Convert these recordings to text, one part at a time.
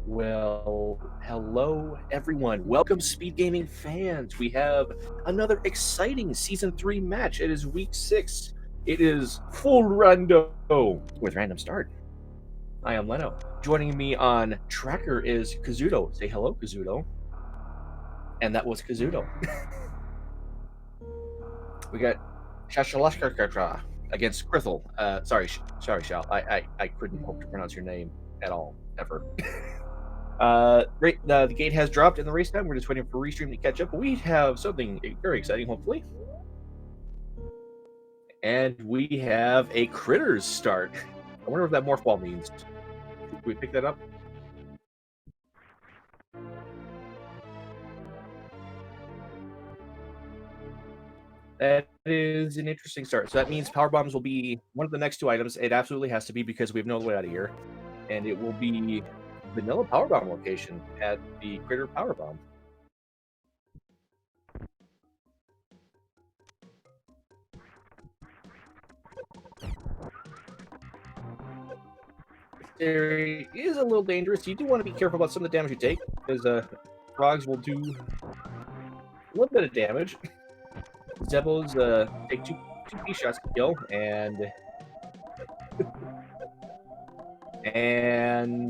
Well, hello everyone. Welcome, Speed Gaming fans. We have another exciting Season 3 match. It is Week 6. It is full Rando with random start. I am Leno. Joining me on Tracker is Kazuto. Say hello, Kazuto. And that was Kazuto. We got Shashalashkarkatra against Krithel. Sorry, Shal. I couldn't hope to pronounce your name at all, ever. The gate has dropped in the race time. We're just waiting for Restream to catch up. But we have something very exciting, hopefully. And we have a Critters start. I wonder what that morph ball means. Should we pick that up? That is an interesting start. So that means power bombs will be one of the next two items. It absolutely has to be because we have no way out of here. And it will be vanilla power bomb location at the Critter power bomb. It is a little dangerous. You do want to be careful about some of the damage you take, because frogs will do a little bit of damage. Zebos take two P shots to kill, and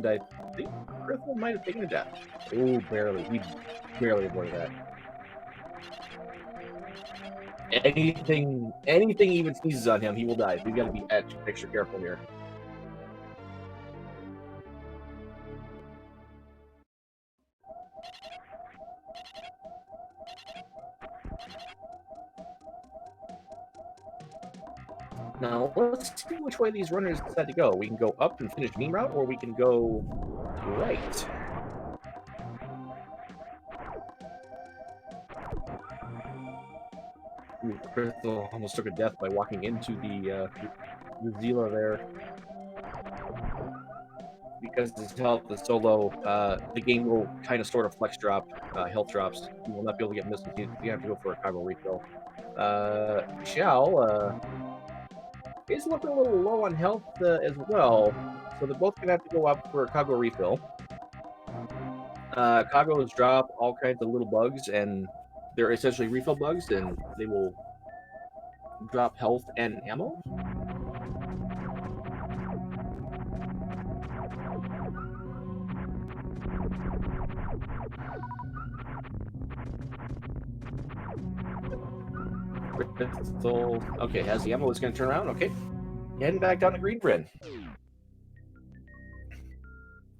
I think Griffin might have taken a death. Oh, barely. He barely avoided that. Anything even sneezes on him, he will die. We've got to be extra careful here. Now, let's see which way these runners decide to go. We can go up and finish main route, or we can go right. Ooh, Crystal almost took a death by walking into the Zila there. Because his health is so low, the game will kind of sort of flex drop health drops. You will not be able to get missiles. You have to go for a cargo refill. Xiao is looking a little low on health as well, so they're both gonna have to go up for a cargo refill. Cargos drop all kinds of little bugs, and they're essentially refill bugs, and they will drop health and ammo. Crystal. Okay, has the ammo. It's going to turn around. Okay. Heading back down to Greenbrin.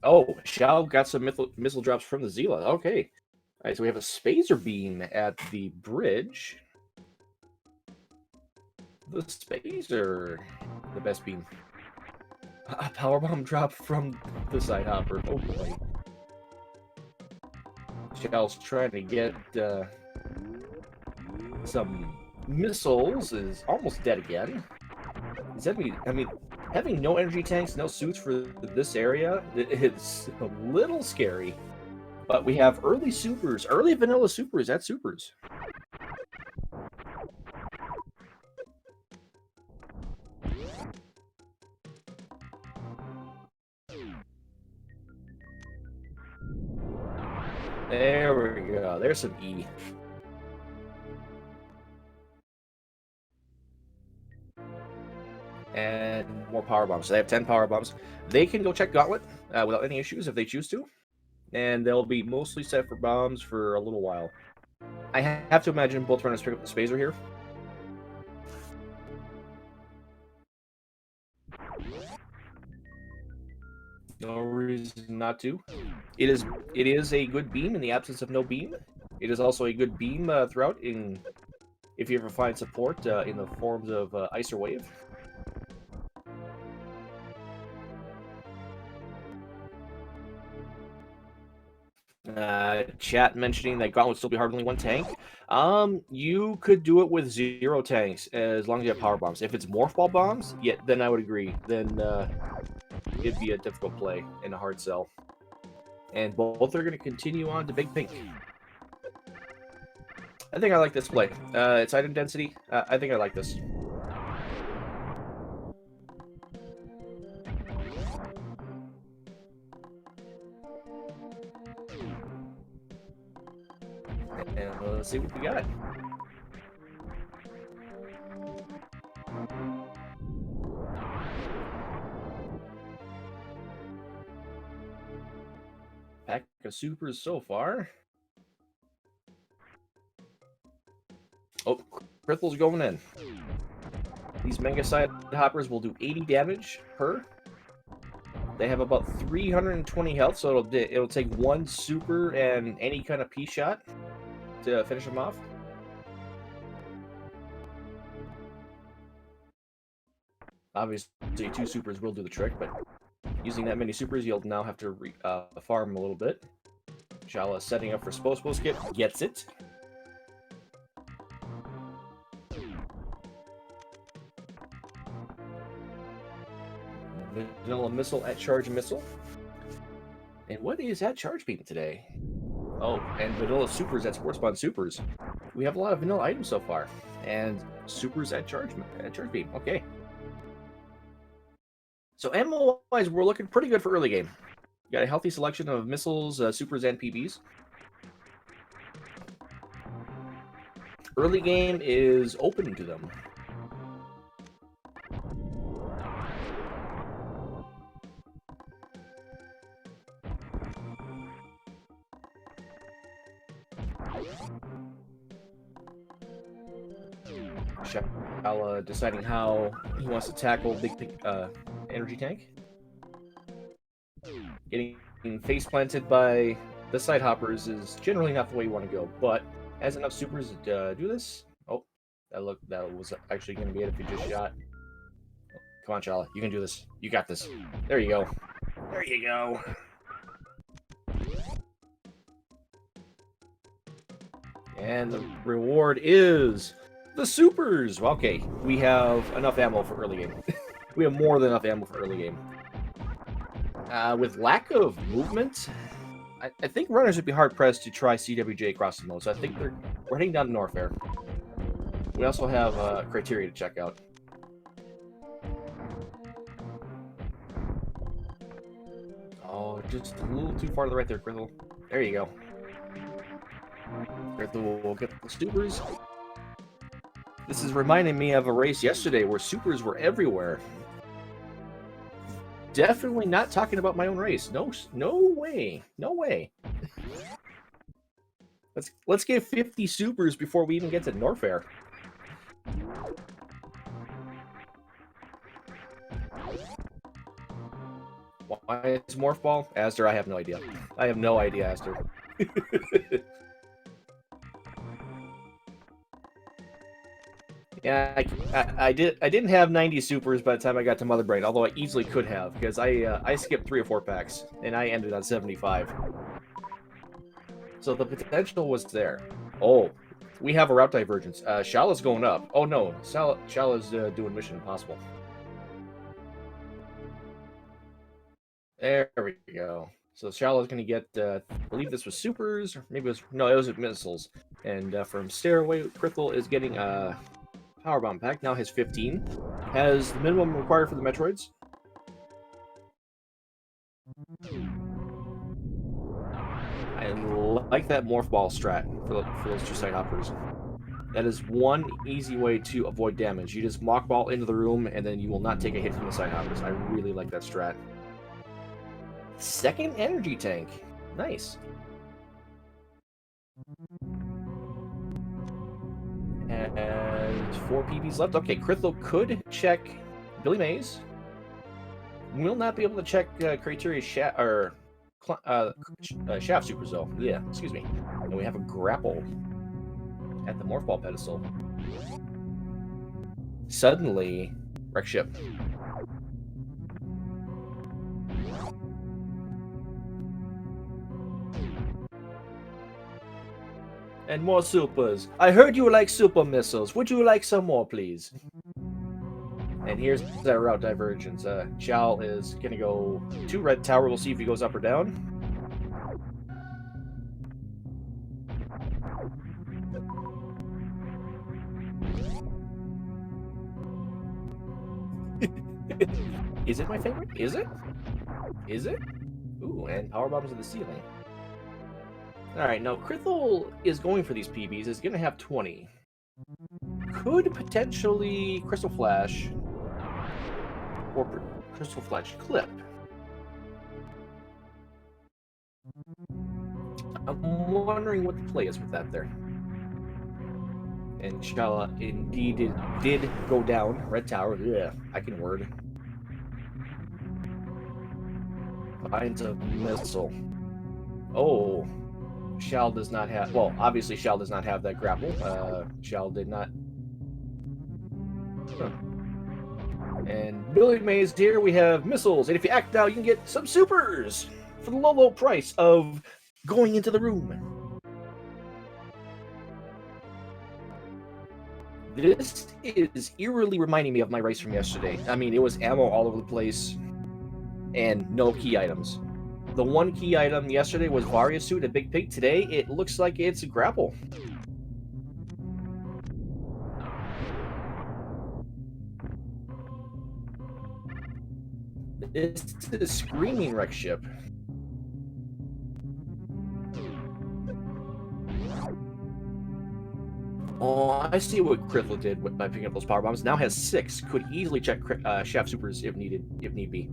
Oh, Xiao got some missile drops from the Zila. Okay. All right, so we have a Spazer Beam at the bridge. The Spazer. The best beam. A power bomb drop from the side hopper. Oh boy. Xiao's trying to get some missiles, is almost dead again. I mean, having no energy tanks, no suits for this area, it's a little scary. But we have early supers, early vanilla supers at supers. There we go. There's some E. And more power bombs. So they have 10 power bombs. They can go check Gauntlet without any issues if they choose to. And they'll be mostly set for bombs for a little while. I have to imagine both runners pick up the Spazer here. No reason not to. It is a good beam in the absence of no beam. It is also a good beam throughout if you ever find support in the forms of ice or wave. Chat mentioning that Gauntlet would still be hard only one tank. You could do it with 0 tanks as long as you have power bombs. If it's morph ball bombs, yeah, then I would agree. Then it'd be a difficult play and a hard sell. And both are going to continue on to Big Pink. I think I like this play. It's item density. I think I like this. And let's see what we got. Pack of supers so far. Oh, Crysthal's going in. These Mega Side Hoppers will do 80 damage per. They have about 320 health, so it'll take one super and any kind of P shot to finish them off. Obviously, 2 supers will do the trick, but using that many supers, you'll now have to farm a little bit. Shala setting up for Spo skip, gets it. Vanilla Missile at Charge Missile. And what is at Charge Beam today? Oh, and Vanilla Supers at Sports Bond Supers. We have a lot of vanilla items so far. And Supers at Charge Beam. Okay. So ammo-wise, we're looking pretty good for early game. Got a healthy selection of missiles, supers, and PBs. Early game is open to them. Shala deciding how he wants to tackle big energy tank. Getting face planted by the side hoppers is generally not the way you want to go, but has enough supers to do this. Oh, that was actually going to be it if you just shot. Come on, Shala, you can do this. You got this. There you go. There you go. And the reward is the supers. Well, okay, we have enough ammo for early game. We have more than enough ammo for early game. With lack of movement, I think runners would be hard-pressed to try CWJ across the mode, so I think we're heading down to Norfair. We also have criteria to check out. Oh, just a little too far to the right there, Crystal. There you go. Crystal will get the supers. This is reminding me of a race yesterday where supers were everywhere. Definitely not talking about my own race. No way. No way. Let's get 50 supers before we even get to Norfair. Why is Morph Ball? Aster, I have no idea. I have no idea, Aster. Yeah, I didn't have 90 supers by the time I got to Mother Brain, although I easily could have, because I skipped 3 or 4 packs, and I ended on 75. So the potential was there. Oh, we have a route divergence. Shala's going up. Oh no, Shala's doing Mission Impossible. There we go. So Shala's going to get, I believe this was supers, or maybe it was missiles. And from Stairway, Crystal is getting Power Bomb pack, now has 15. Has the minimum required for the Metroids. I like that Morph Ball strat for those 2 side hoppers. That is one easy way to avoid damage. You just Mock Ball into the room, and then you will not take a hit from the side hoppers. I really like that strat. Second energy tank. Nice. And 4 PBs left. Okay, Crystal could check Billy Mays. Will not be able to check criteria Shaft Supers though. Yeah, excuse me. And we have a grapple at the Morph Ball pedestal. Suddenly, wreck ship. And more supers. I heard you like super missiles. Would you like some more, please? And here's that route divergence. Chal is going to go to red tower. We'll see if he goes up or down. Is it my favorite? Is it? Is it? Ooh, and power bombs in the ceiling. Alright, now Krithel is going for these PBs, is going to have 20. Could potentially Crystal Flash or Crystal Flash Clip. I'm wondering what the play is with that there. And Shala indeed did go down. Red Tower, yeah, I can word. Finds a missile. Oh, Shal does not have. Well, obviously Shal does not have that grapple. Shal did not. Huh. And Billy Mays here. We have missiles, and if you act now, you can get some supers for the low price of going into the room. This is eerily reminding me of my race from yesterday. I mean, it was ammo all over the place and no key items. The one key item yesterday was Varia Suit and Big Pig. Today, it looks like it's a grapple. This is a Screaming Wreck Ship. Oh, I see what Krithel did by picking up those power bombs. Now has 6. Could easily check Shaft Supers if need be.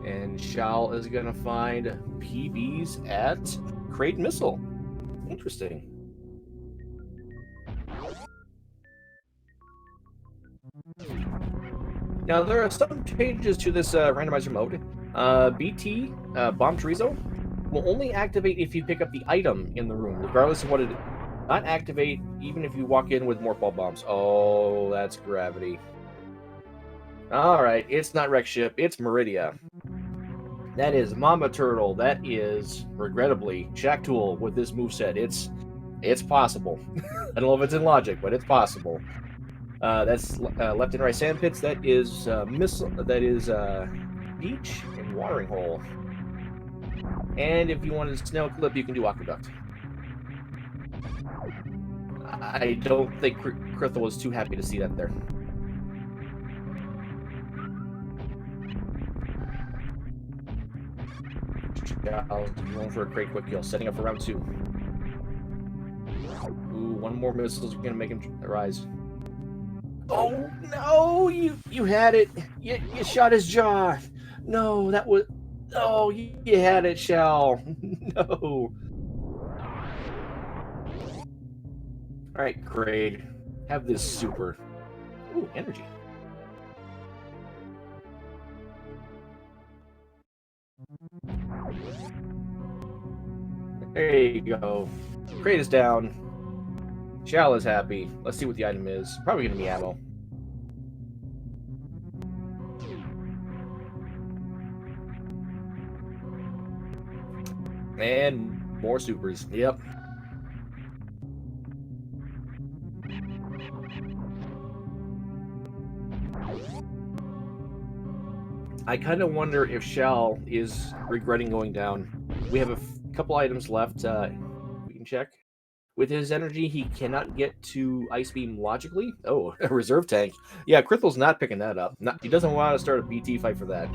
And Shal is going to find PBs at Crate Missile. Interesting. Now, there are some changes to this randomizer mode. BT, Bomb Chorizo, will only activate if you pick up the item in the room, regardless of what it is. Not activate even if you walk in with more ball bombs. Oh, that's gravity. Alright, it's not Wreck Ship, it's Maridia. That is Mama Turtle. That is, regrettably, Shack Tool with this moveset. It's possible. I don't know if it's in logic, but it's possible. That's left and right sand pits. That is missile. That is beach and watering hole. And if you wanted a snail clip, you can do aqueduct. I don't think Krithel was too happy to see that there. Yeah, I was going for a great quick kill, setting up for round 2. Ooh, one more missile is gonna make him rise. Oh no! You had it. You shot his jaw. No, that was. Oh, you had it, Shal. No. All right, Craig. Have this super. Ooh, energy. There you go. Crate is down. Shal is happy. Let's see what the item is. Probably gonna be ammo. And more supers. Yep. I kind of wonder if Shal is regretting going down. We have a couple items left. We can check. With his energy, he cannot get to Ice Beam logically. Oh, a reserve tank. Yeah, Krithel's not picking that up. He doesn't want to start a BT fight for that.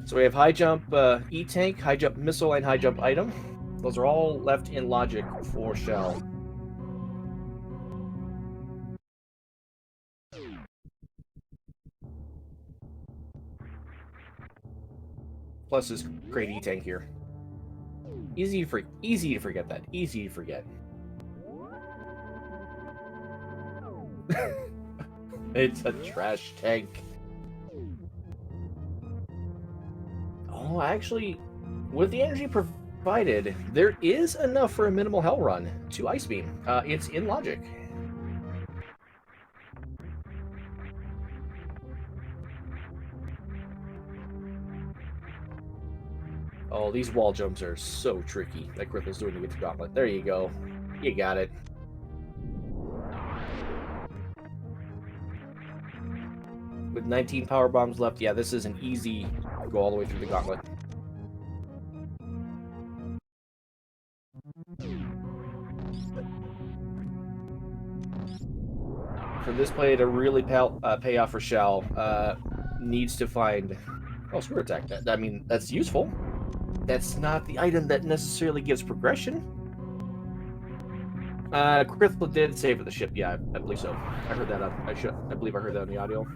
So we have high jump E-tank, high jump missile, and high jump item. Those are all left in logic for Shal. Plus his great E-tank here. Easy to forget that. Easy to forget. It's a trash tank. Oh, actually, with the energy provided, there is enough for a minimal hell run to Ice Beam. It's in logic. Oh, these wall jumps are so tricky that Krithel's doing to get the gauntlet. There you go. You got it. With 19 power bombs left, yeah, this is an easy go all the way through the gauntlet. For this play to really pay off for Shal, needs to find... Oh, screw attack. I mean, that's useful. That's not the item that necessarily gives progression. Crystal did save for the ship. Yeah, I believe so. I heard that. I believe I heard that on the audio.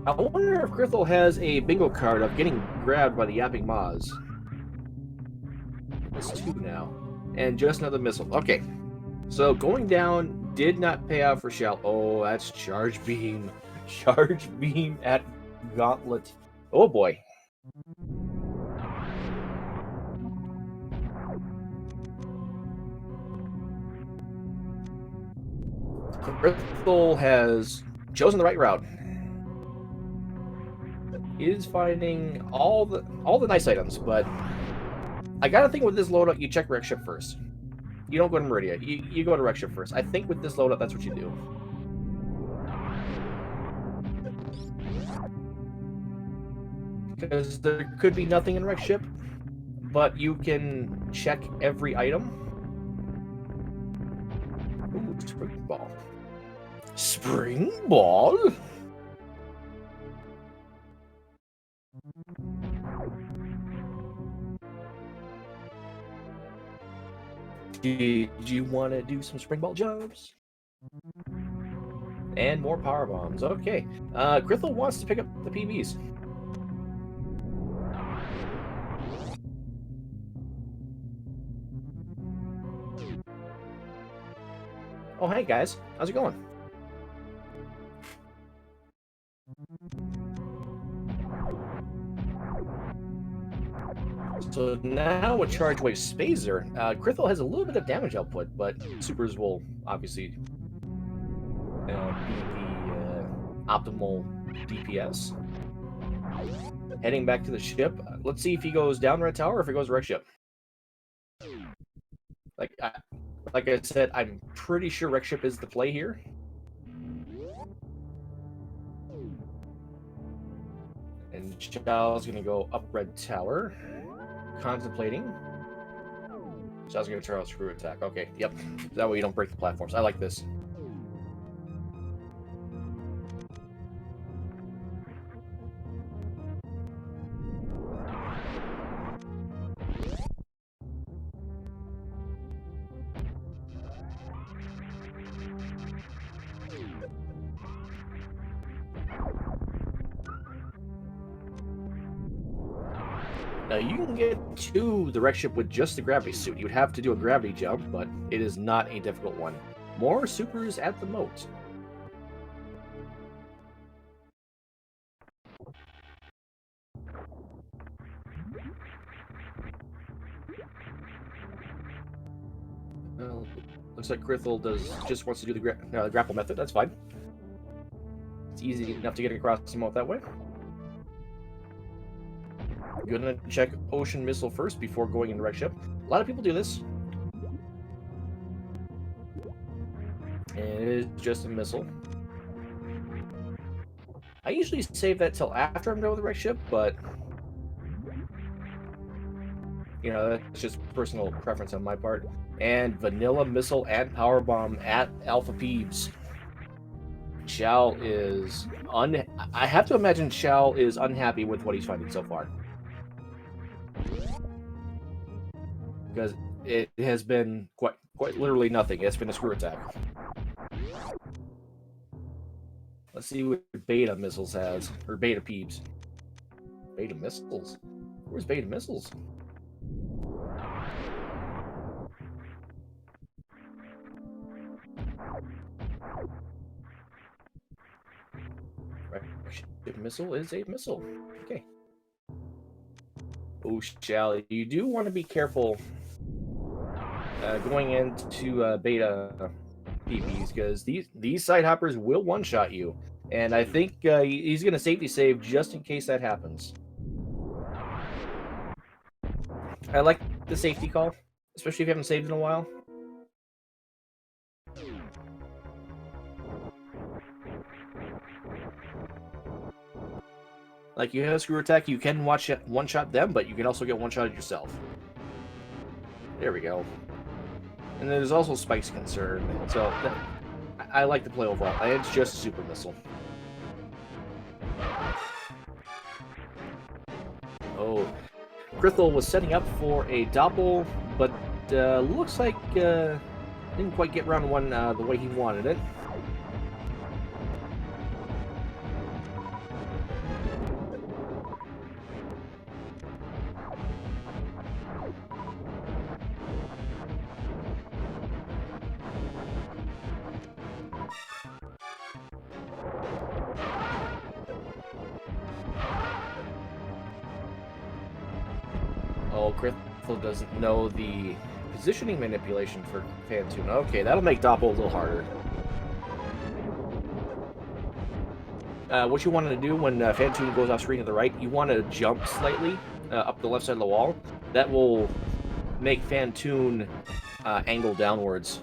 I wonder if Crystal has a bingo card of getting grabbed by the yapping Maz. It's 2 now. And just another missile. Okay. So going down did not pay out for Shell. Oh, that's Charge Beam. Charge Beam at Gauntlet. Oh boy. Crystal has chosen the right route. Is finding all the nice items, but I gotta think with this loadout, you check wreck ship first. You don't go to Maridia. You go to wreck ship first. I think with this loadout, that's what you do. Because there could be nothing in wreck ship, but you can check every item. Ooh, spring ball. Spring ball? Did you want to do some spring ball jumps? And more power bombs. Okay. Crystal wants to pick up the PBs. Oh, hey guys. How's it going? So now with Charge Wave Spazer, Crystal has a little bit of damage output, but supers will obviously be the optimal DPS. Heading back to the ship. Let's see if he goes down Red Tower or if he goes wreck ship. Like I said, I'm pretty sure wreck ship is the play here. And Xiao's gonna go up Red Tower. Contemplating. So I was going to try out screw attack. Okay, yep. That way you don't break the platforms. I like this. Now you can get to the wreck ship with just the gravity suit. You would have to do a gravity jump, but it is not a difficult one. More supers at the moat. Well, looks like Crystal just wants to do the grapple method. That's fine. It's easy enough to get across the moat that way. Gonna check ocean missile first before going into wreck ship. A lot of people do this. And it is just a missile. I usually save that till after I'm done with the wreck ship, but you know, that's just personal preference on my part. And vanilla missile and power bomb at Alpha Peebs. Xiao is I have to imagine Xiao is unhappy with what he's finding so far. Because it has been quite literally nothing. It's been a screw attack. Let's see what beta missiles has, or beta peeps. Beta missiles? Where's beta missiles? Right, missile is a missile. Okay. Oh, Xiao, you do want to be careful going into beta PPs, because these side hoppers will one-shot you, and I think he's going to safety save just in case that happens. I like the safety call, especially if you haven't saved in a while. Like, you have a screw attack, you can one-shot them, but you can also get one-shotted yourself. There we go. And there's also Spike's concern. So I like the play overall. It's just a super missile. Oh, Krithel was setting up for a doppel, but looks like didn't quite get round one the way he wanted it. Oh, Krithel doesn't know the positioning manipulation for Fantune. Okay, that'll make doppel a little harder. What you want to do when Fantune goes off screen to the right, you want to jump slightly up the left side of the wall. That will make Fantune angle downwards.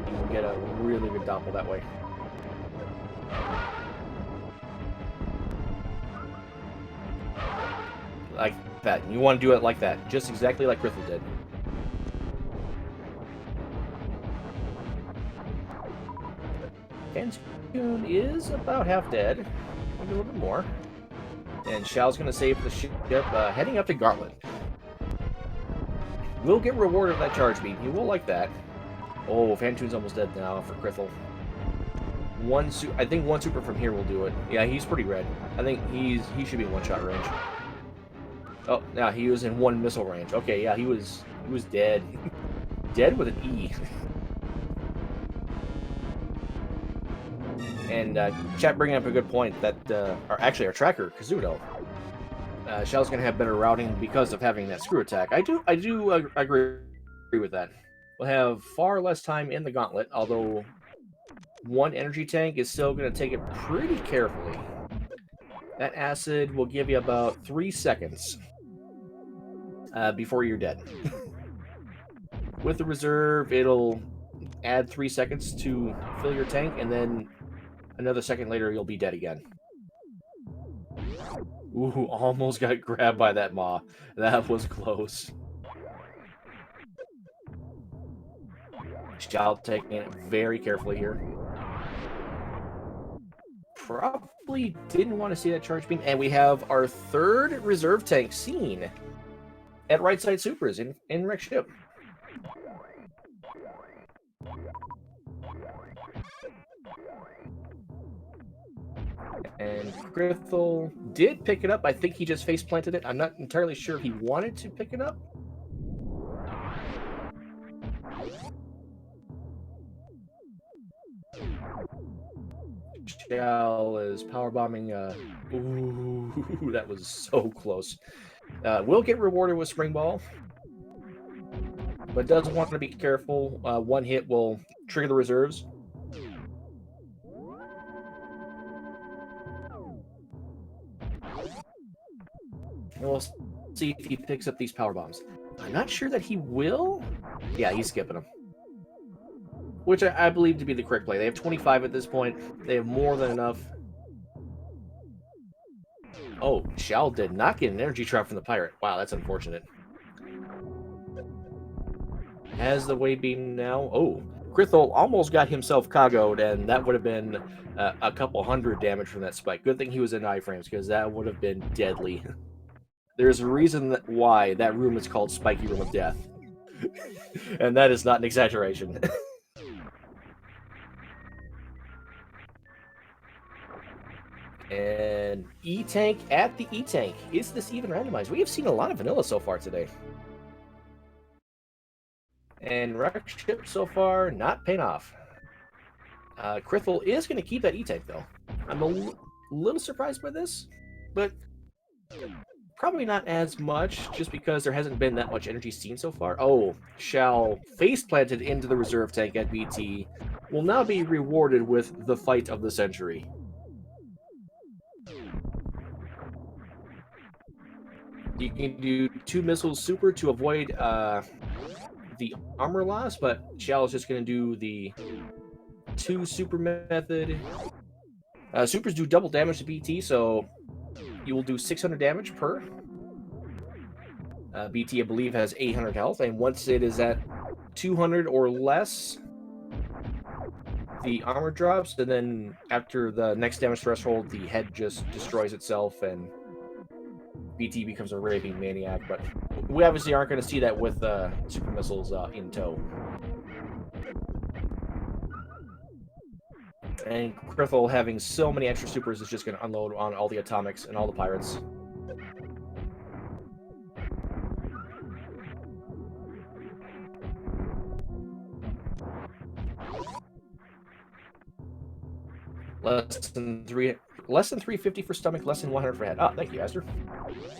You can get a really good doppel that way. Like that. You want to do it like that, just exactly like Krithel did. Fantune is about half dead. Maybe a little bit more. And Xiao's going to save the ship, heading up to Gauntlet. We'll get rewarded for that charge beam. He will like that. Oh, Fantune's almost dead now for Krithel. I think one super from here will do it. Yeah, he's pretty red. I think he should be in one-shot range. Oh, yeah, he was in one missile range. Okay, yeah, he was dead. Dead with an E. And chat bringing up a good point that, our tracker, Kazuto, Xiao's going to have better routing because of having that screw attack. I do agree with that. We'll have far less time in the gauntlet, although one energy tank is still going to take it pretty carefully. That acid will give you about 3 seconds before you're dead. With the reserve, it'll add 3 seconds to fill your tank, and then another second later, you'll be dead again. Ooh, almost got grabbed by that maw. That was close. Xiao taking it very carefully here. Probably didn't want to see that charge beam. And we have our third reserve tank seen at right side supers in wreck ship. And Krithel did pick it up. I think he just face planted it. I'm not entirely sure if he wanted to pick it up. Shell is power bombing. Ooh, that was so close. Will get rewarded with spring ball, but does want to be careful. One hit will trigger the reserves. And we'll see if he picks up these power bombs. I'm not sure that he will. Yeah, he's skipping them. Which I believe to be the correct play. They have 25 at this point. They have more than enough. Oh, Xiao did not get an energy trap from the pirate. Wow, that's unfortunate. Has the wave beam now. Oh, Krithel almost got himself Kago'd, and that would have been a couple hundred damage from that spike. Good thing he was in iframes, because that would have been deadly. There's a reason why that room is called Spiky Room of Death. And that is not an exaggeration. And E-Tank at the E-Tank. Is this even randomized? We have seen a lot of vanilla so far today. And wreck ship so far, not paying off. Krithel is going to keep that E-Tank, though. I'm a little surprised by this, but probably not as much, just because there hasn't been that much energy seen so far. Oh, Xiao face planted into the reserve tank at BT will now be rewarded with the fight of the century. You can do 2 missiles super to avoid the armor loss, but Xiao is just going to do the 2 super method. Supers do double damage to BT, so you will do 600 damage per. BT, I believe, has 800 health, and once it is at 200 or less, the armor drops, and then after the next damage threshold, the head just destroys itself, and BT becomes a raving maniac. But we obviously aren't going to see that with super missiles in tow. And Krithel, having so many extra supers, is just going to unload on all the atomics and all the pirates. Less than 350 for stomach, less than 100 for head. Oh, thank you, Asder.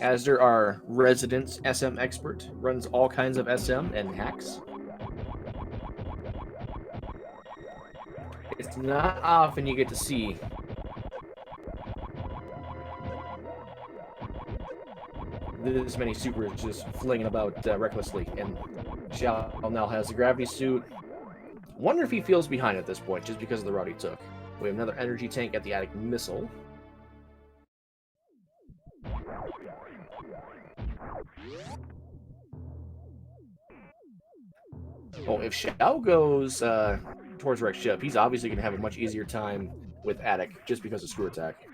Asder, our resident SM expert, runs all kinds of SM and hacks. It's not often you get to see this many supers just flinging about recklessly. And Xiao now has the gravity suit. Wonder if he feels behind at this point, just because of the route he took. We have another energy tank at the attic missile. Oh, if Xiao goes towards Rex ship, he's obviously going to have a much easier time with attic, just because of screw attack.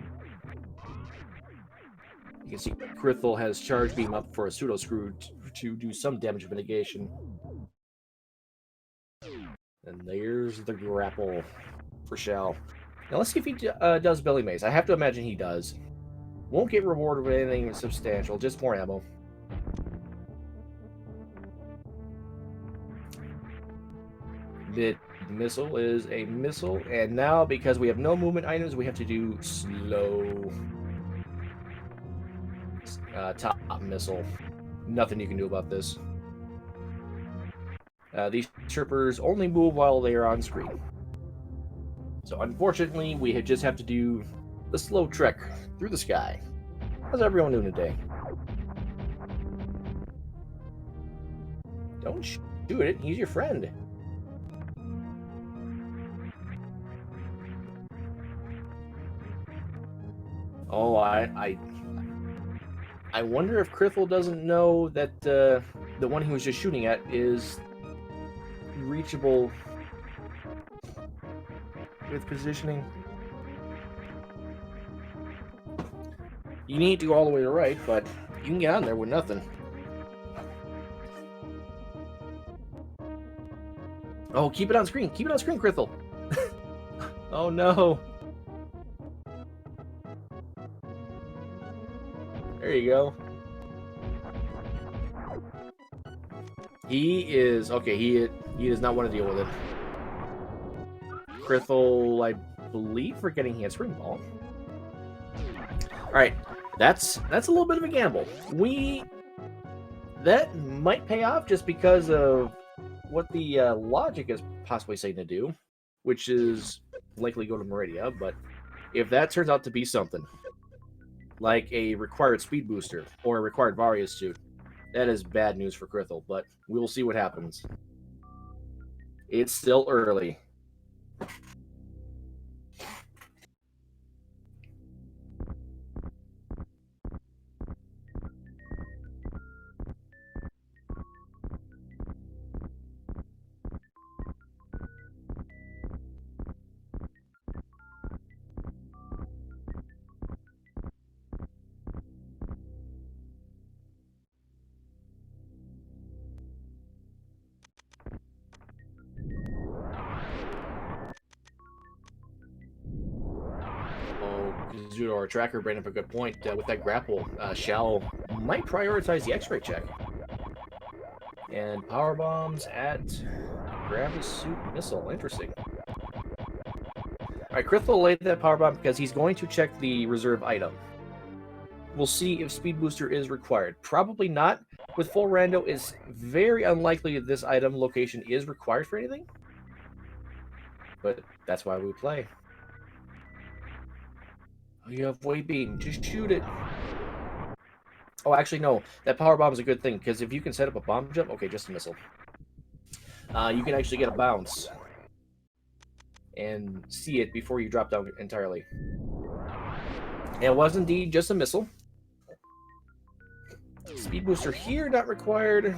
You can see Krithel has charge beam up for a pseudo screw to do some damage mitigation. And there's the grapple for Xiao. Now let's see if he does belly mace. I have to imagine he does. Won't get rewarded with anything substantial, just more ammo. Mid missile is a missile, and now because we have no movement items, we have to do slow top missile. Nothing you can do about this. These troopers only move while they are on screen. So unfortunately, we just have to do the slow trek through the sky. How's everyone doing today? Don't shoot it. He's your friend. Oh, I wonder if Krithel doesn't know that the one he was just shooting at is reachable with positioning. You need to go all the way to the right, but you can get on there with nothing. Oh, keep it on screen. Keep it on screen, Krithel. Oh, no. There you go. He is... Okay, he does not want to deal with it. Krithel, I believe, forgetting he had Spring Ball. Alright, that's a little bit of a gamble. That might pay off just because of what the logic is possibly saying to do, which is likely go to Maridia, but if that turns out to be something, like a required speed booster or a required Varia suit, that is bad news for Krithel, but we will see what happens. It's still early. Zudo, our tracker, brought up a good point. With that grapple, Xiao might prioritize the X-ray check. And power bombs at gravity suit missile. Interesting. Alright, Krithel laid that power bomb because he's going to check the reserve item. We'll see if speed booster is required. Probably not. With full rando, it's very unlikely that this item location is required for anything. But that's why we play. Oh, you have weight beam. Just shoot it. Oh, actually, no. That power bomb is a good thing, because if you can set up a bomb jump... Okay, just a missile. You can actually get a bounce. And see it before you drop down entirely. It was indeed just a missile. Speed booster here, not required.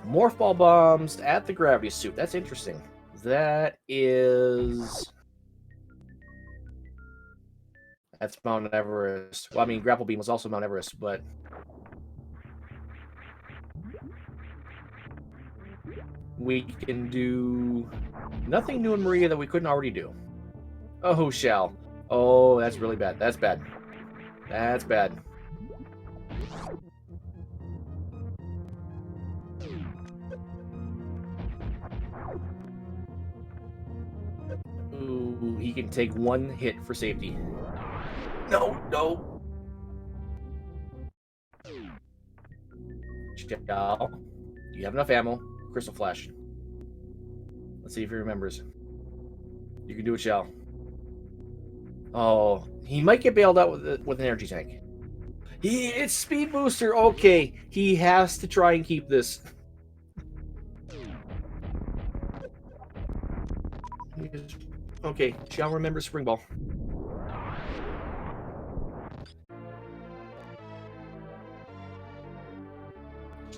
Morph ball bombs at the gravity suit. That's interesting. that is... That's Mount Everest. Well, I mean, Grapple Beam was also Mount Everest, but... We can do nothing new in Maridia that we couldn't already do. Oh, Shell. Oh, that's really bad. That's bad. That's bad. Ooh, he can take one hit for safety. No, no. Shell. Do you have enough ammo? Crystal Flash. Let's see if he remembers. You can do it, Shell. Oh, he might get bailed out with an energy tank. It's Speed Booster. Okay, he has to try and keep this. Okay, Shell remembers Spring Ball.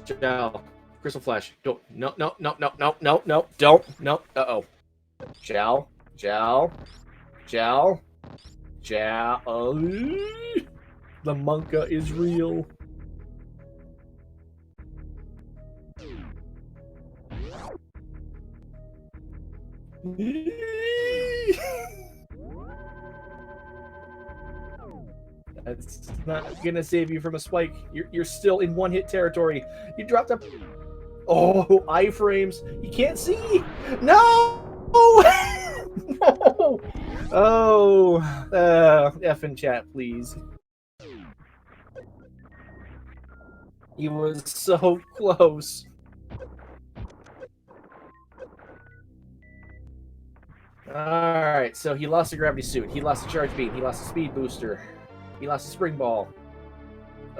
Shell. Crystal Flash. Don't. No, no, no, no, no, no, no. Don't. No. Uh-oh. Shell. Shell. Shell. Shell. The Monka is real. That's not gonna save you from a spike. You're still in one-hit territory. You dropped up. Oh, iframes. You can't see. No. No. Oh, F in chat, please. He was so close. Alright, so he lost the gravity suit. He lost the charge beam. He lost the speed booster. He lost the spring ball.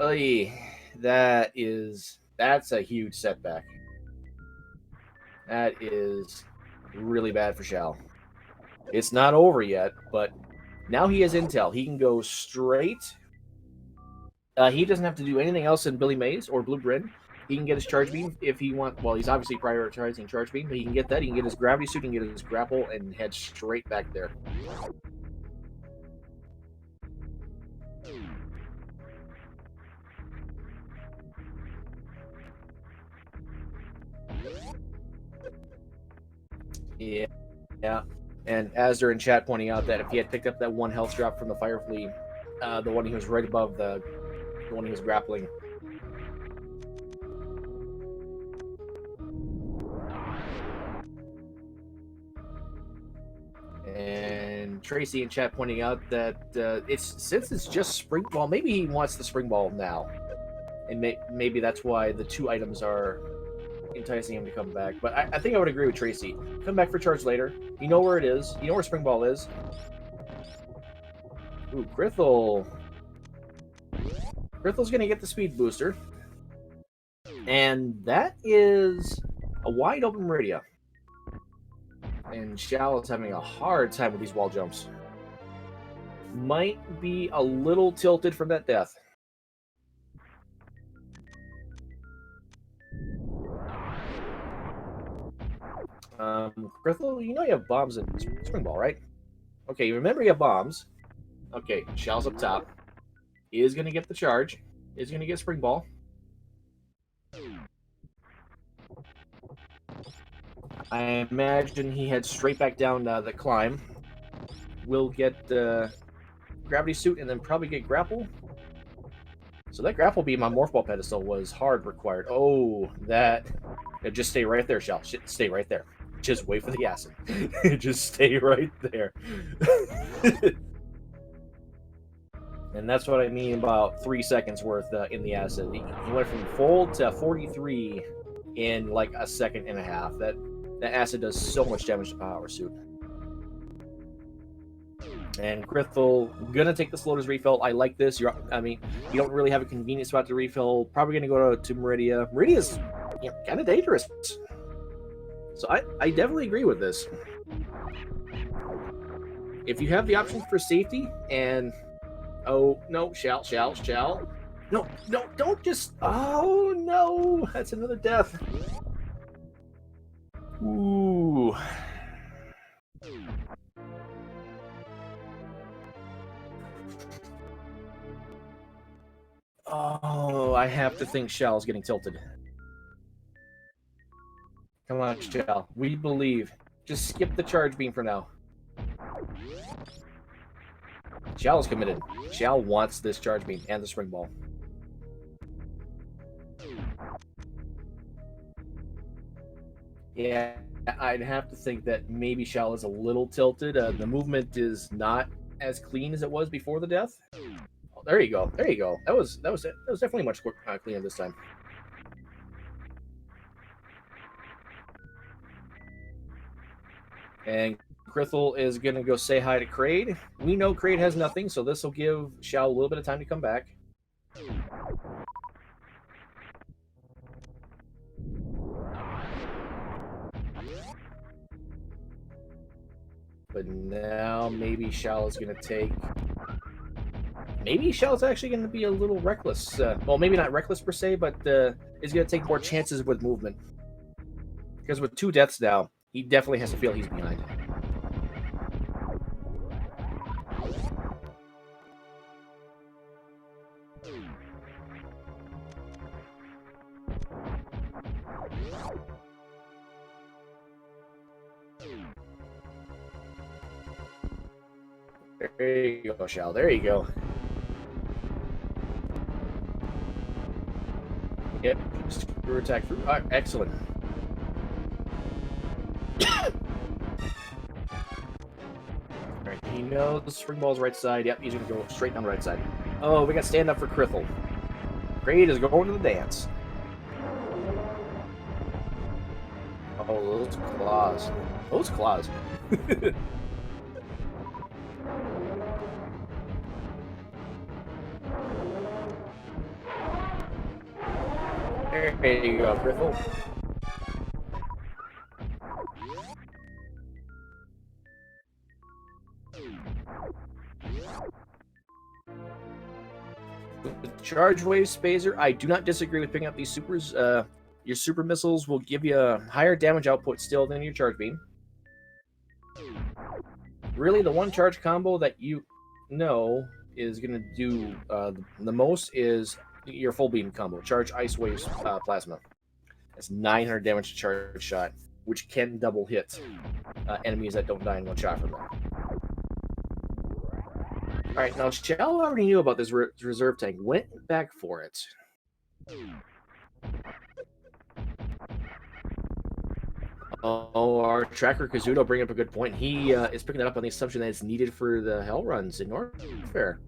Oy, that's a huge setback. That is really bad for Shell. It's not over yet, but now he has intel. He can go straight. He doesn't have to do anything else in Billy Mays or Blue Bryn. He can get his charge beam if he wants. Well, he's obviously prioritizing charge beam, but he can get that. He can get his gravity suit, he can get his grapple, and head straight back there. Yeah. And Azzer in chat pointing out that if he had picked up that one health drop from the Fire Flea, the one he was right above the one he was grappling. And Tracy in chat pointing out that since it's just spring ball, maybe he wants the spring ball now, and maybe that's why the two items are enticing him to come back. But I think I would agree with Tracy. Come back for charge later. You know where it is. You know where spring ball is. Ooh, Grithel. Grithel's gonna get the speed booster, and that is a wide open Maridia. And Shell is having a hard time with these wall jumps. Might be a little tilted from that death. Grithel, you know you have bombs in spring ball, right? Okay, remember you have bombs. Okay, Shell's up top. He is going to get the charge. Is going to get spring ball. I imagine he heads straight back down the climb. We'll get gravity suit and then probably get grapple. So that grapple beam on Morph Ball pedestal was hard required. Oh, that... Just stay right there, Shell. Stay right there. Just wait for the acid. Just stay right there. And that's what I mean about 3 seconds worth in the acid. He went from full to 43 in like a second and a half. That acid does so much damage to Power Suit. And Grithel gonna take the Slotus refill. I like this. You don't really have a convenient spot to refill. Probably gonna go to Maridia. Maridia's kind of dangerous. So I definitely agree with this. If you have the option for safety and oh no, Shell. No, don't just. Oh no, that's another death. Ooh. I have to think Shell's getting tilted. Come on, Shell. We believe. Just skip the charge beam for now. Shell is committed. Shell wants this charge beam and the spring ball. Yeah, I'd have to think that maybe Shell is a little tilted. The movement is not as clean as it was before the death. Oh, there you go. There you go. That was definitely much cleaner this time. And Krithel is going to go say hi to Kraid. We know Kraid has nothing, so this will give Shao a little bit of time to come back. But now maybe Shao is going to take... Maybe Shao's actually going to be a little reckless. Well, maybe not reckless per se, but is going to take more chances with movement. Because with 2 deaths now, he definitely has to feel he's behind. There you go, Shao. There you go. Yep. Screw attack through. Excellent. Alright, he knows the spring ball's right side. Yep, he's gonna go straight down the right side. Oh, we got stand up for Krithel. Kraid is going to the dance. Oh, those claws. Those claws. There you go, Krithel. The charge wave spacer, I do not disagree with picking up these supers. Your super missiles will give you a higher damage output still than your charge beam. Really, the one charge combo that you know is going to do the most is your full beam combo. Charge ice waves plasma. That's 900 damage to charge shot, which can double hit enemies that don't die in one shot from them. Alright, now Shell already knew about this reserve tank. Went back for it. Oh, our tracker Kazuto bringing up a good point. He is picking it up on the assumption that it's needed for the hell runs in Warfare.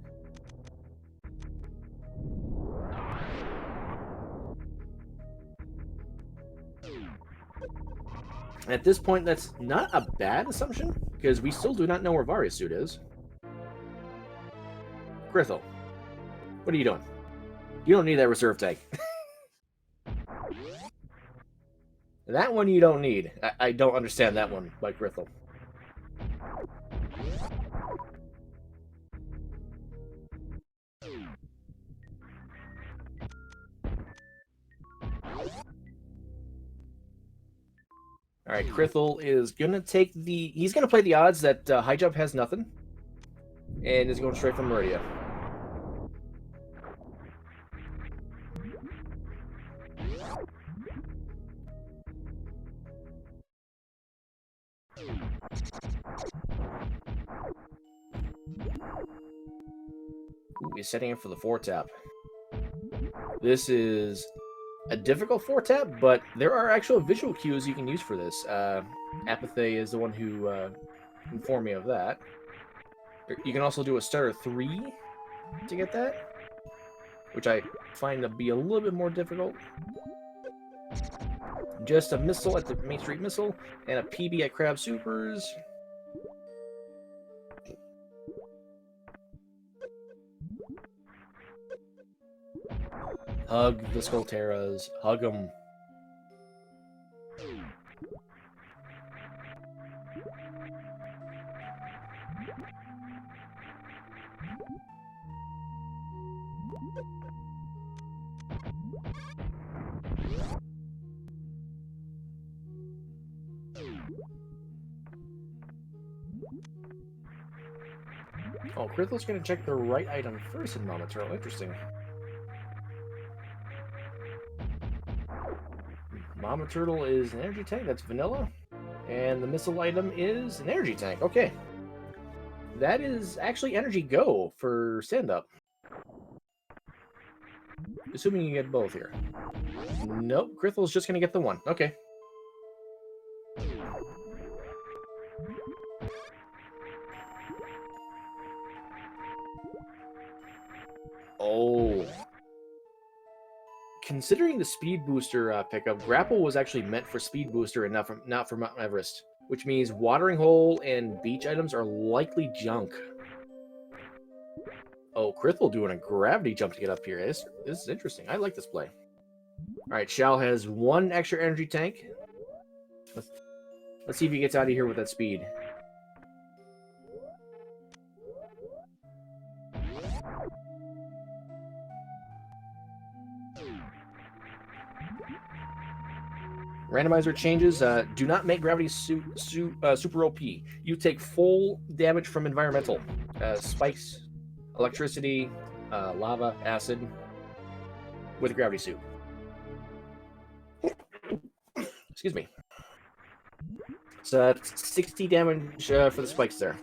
At this point, that's not a bad assumption, because we still do not know where Varia's suit is. Krithel, what are you doing? You don't need that reserve tank. That one you don't need. I don't understand that one by Krithel. Alright, Krithel is going to take the... He's going to play the odds that high jump has nothing. And is going straight from Maridia. Ooh, he's setting up for the 4-tap. This is a difficult 4-tap, but there are actual visual cues you can use for this. Apathy is the one who informed me of that. You can also do a stutter 3 to get that, which I find to be a little bit more difficult. Just a missile at the Main Street Missile, and a PB at Crab Supers. Hug the Skullterras. Hug them. Oh, Krithel's going to check the right item first in Monitor. Interesting. Mama Turtle is an energy tank. That's vanilla. And the missile item is an energy tank. Okay. That is actually energy go for stand-up. Assuming you get both here. Nope, Grithel's just gonna get the one. Okay. Oh. Considering the speed booster pickup, Grapple was actually meant for speed booster and not for Mount Everest, which means watering hole and beach items are likely junk. Oh, Grithel doing a gravity jump to get up here. This is interesting. I like this play. All right, Shao has one extra energy tank. Let's see if he gets out of here with that speed. Randomizer changes. Do not make gravity super OP. You take full damage from environmental. Spikes, electricity, lava, acid, with a gravity suit. Excuse me. So 60 damage for the spikes there.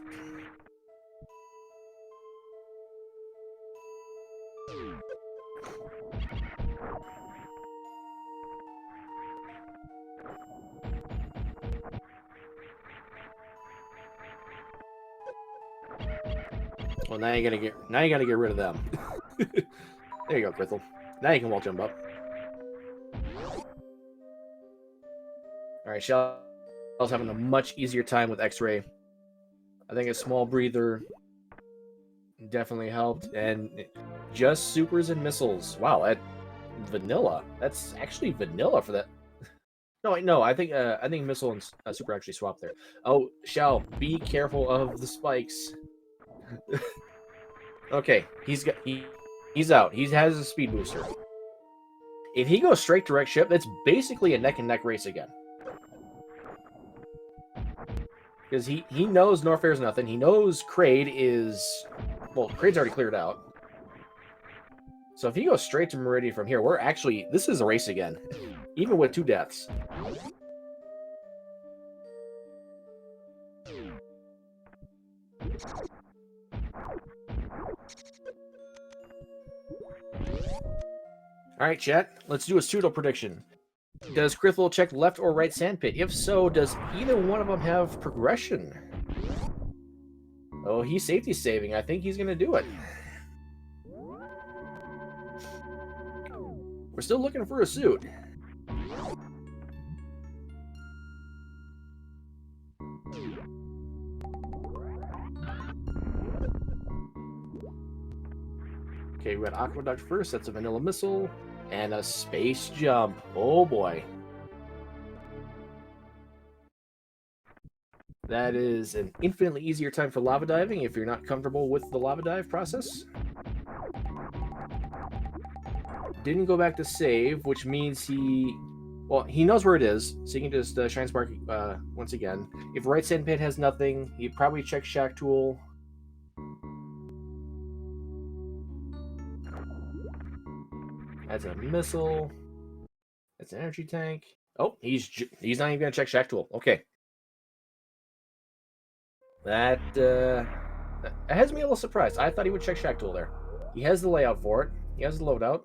Well, now you gotta get rid of them. There you go, Grithel. Now you can wall jump up. All right, Shell's having a much easier time with X-ray. I think a small breather definitely helped, and just supers and missiles. Wow, that vanilla. That's actually vanilla for that. No, wait, no. I think missile and super actually swap there. Oh, Shell, be careful of the spikes. Okay, he's out. He has a speed booster. If he goes straight direct ship, that's basically a neck and neck race again. Because he knows Norfair's nothing. He knows Kraid is... Well, Kraid's already cleared out. So if he goes straight to Maridia from here, we're actually... This is a race again. Even with 2 deaths. Alright, chat. Let's do a pseudo prediction. Does Grithel check left or right sandpit? If so, does either one of them have progression? Oh, he's safety saving. I think he's going to do it. We're still looking for a suit. Okay, we got Aqueduct first. That's a vanilla missile. And a space jump. Oh, boy. That is an infinitely easier time for lava diving if you're not comfortable with the lava dive process. Didn't go back to save, which means he knows where it is, so he can just Shine Spark once again. If right sand pit has nothing, he'd probably check Shack Tool. That's a missile. That's an energy tank. Oh, he's not even gonna check Shack Tool. Okay. That has me a little surprised. I thought he would check Shack Tool there. He has the layout for it. He has the loadout.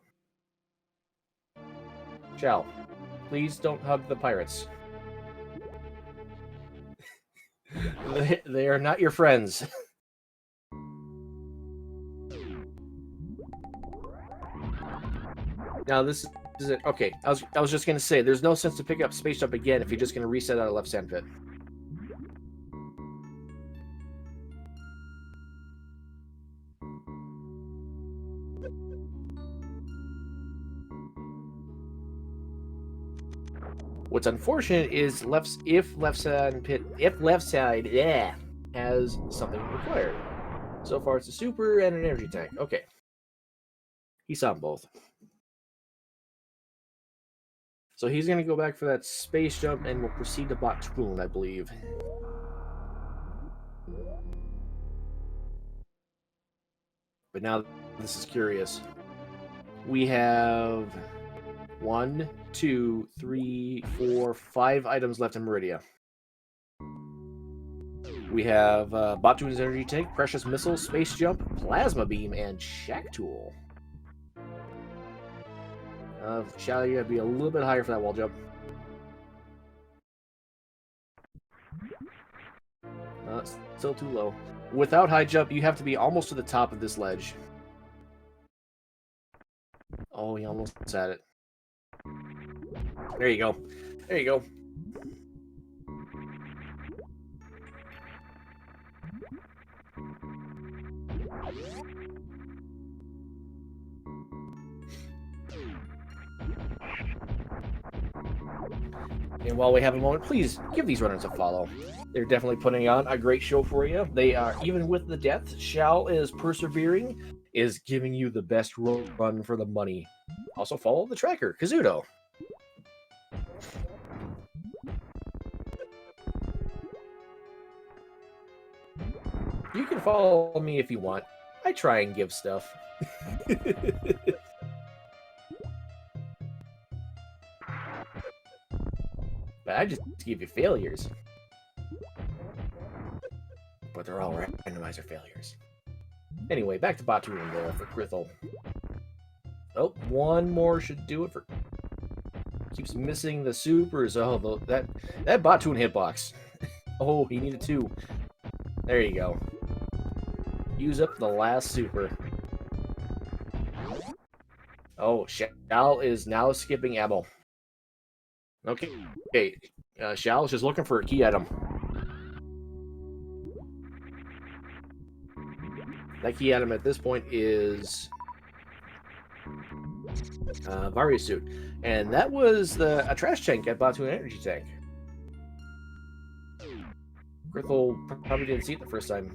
Shall, please don't hug the pirates. They are not your friends. Now this is it. Okay, I was just gonna say there's no sense to pick up Space Jump again if you're just gonna reset out of left sand pit. What's unfortunate is if left side has something required. So far it's a super and an energy tank. Okay. He saw them both. So he's going to go back for that space jump and will proceed to bot Spoon, I believe. But now this is curious. We have 1, 2, 3, 4, 5 items left in Maridia. We have Batu's Energy Tank, Precious Missile, Space Jump, Plasma Beam, and Shack Tool. Shall you gotta be a little bit higher for that wall jump? Still too low. Without high jump, you have to be almost to the top of this ledge. Oh, he almost had it. There you go. There you go. And while we have a moment, please give these runners a follow. They're definitely putting on a great show for you. They are, even with the death, Shal is persevering, is giving you the best run for the money. Also follow the tracker, Kazuto. You can follow me if you want. I try and give stuff. But I just give you failures. But they're all randomizer failures. Anyway, back to Batu and for Krithel. Oh, one more should do it for... Keeps missing the supers. Oh, that Batu hitbox. Oh, he needed 2. There you go. Use up the last super. Oh, Shal is now skipping ammo. Okay. Shal is just looking for a key item. That key item at this point is Varia suit, and that was a trash tank at Batu Energy Tank. Krithel probably didn't see it the first time.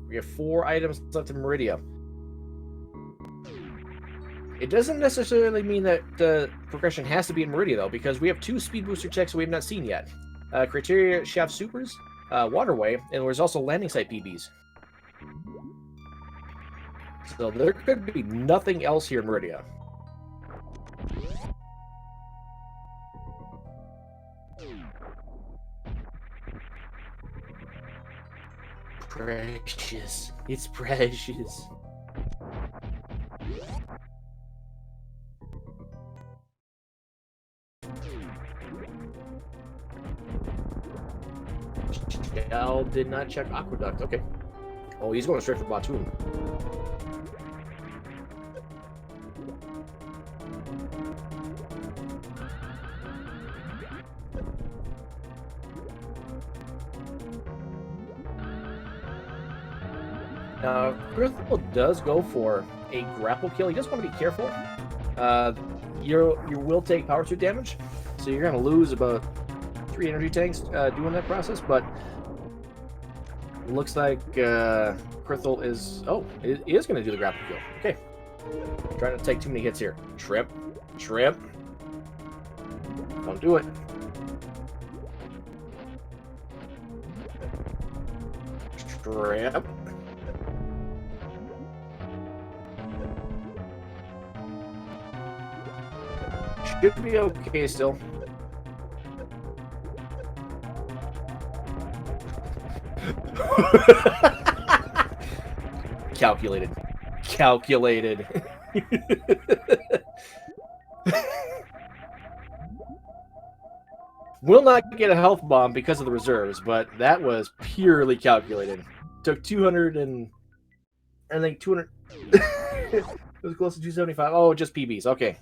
We have 4 items left in Maridia. It doesn't necessarily mean that the progression has to be in Maridia, though, because we have 2 speed booster checks we have not seen yet. Criteria Shaft Supers, Waterway, and there's also landing site PBs. So there could be nothing else here in Maridia. Precious. It's precious. Shell did not check Aqueduct. Okay. Oh, he's going straight for Batu. Now, Krithel does go for a grapple kill. He just want to be careful. You will take power suit damage, so you're going to lose about 3 energy tanks doing that process, but it looks like Krithel is... Oh, it is going to do the grapple kill. Okay. Trying to take too many hits here. Trip. Trip. Don't do it. Trip. Should be okay still. Calculated. Calculated. Will not get a health bomb because of the reserves, but that was purely calculated. Took 200 and... I think 200... It was close to 275. Oh, just PBs. Okay.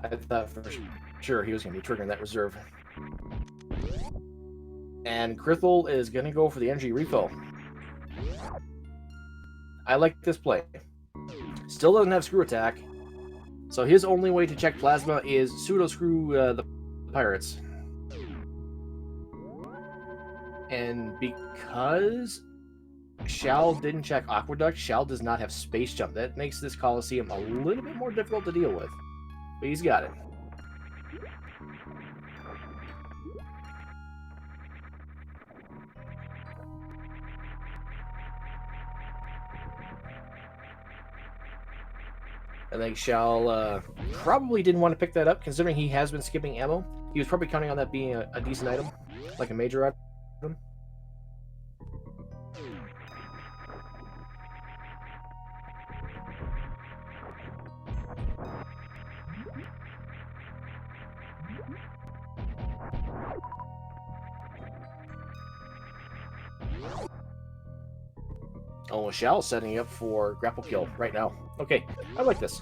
I thought for sure he was going to be triggering that reserve. And Krithel is going to go for the energy refill. I like this play. Still doesn't have screw attack. So his only way to check plasma is pseudo screw the pirates. And because Shao didn't check Aqueduct. Shao does not have Space Jump. That makes this Coliseum a little bit more difficult to deal with. But he's got it. I think Shao probably didn't want to pick that up, considering he has been skipping ammo. He was probably counting on that being a decent item, like a major item. Oh, Shao's setting up for grapple kill right now. Okay, I like this.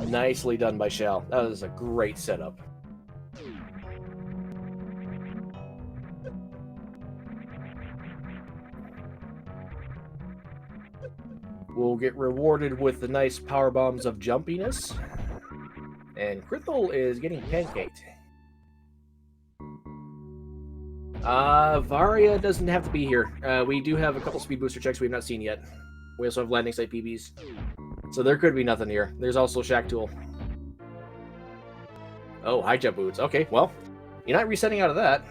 Nicely done by Shao. That was a great setup. We'll get rewarded with the nice power bombs of jumpiness. And Krithel is getting pancaked. Varia doesn't have to be here. We do have a couple speed booster checks we have not seen yet. We also have landing site PBs. So there could be nothing here. There's also Shack Tool. Oh, high jump boots. Okay, well, you're not resetting out of that.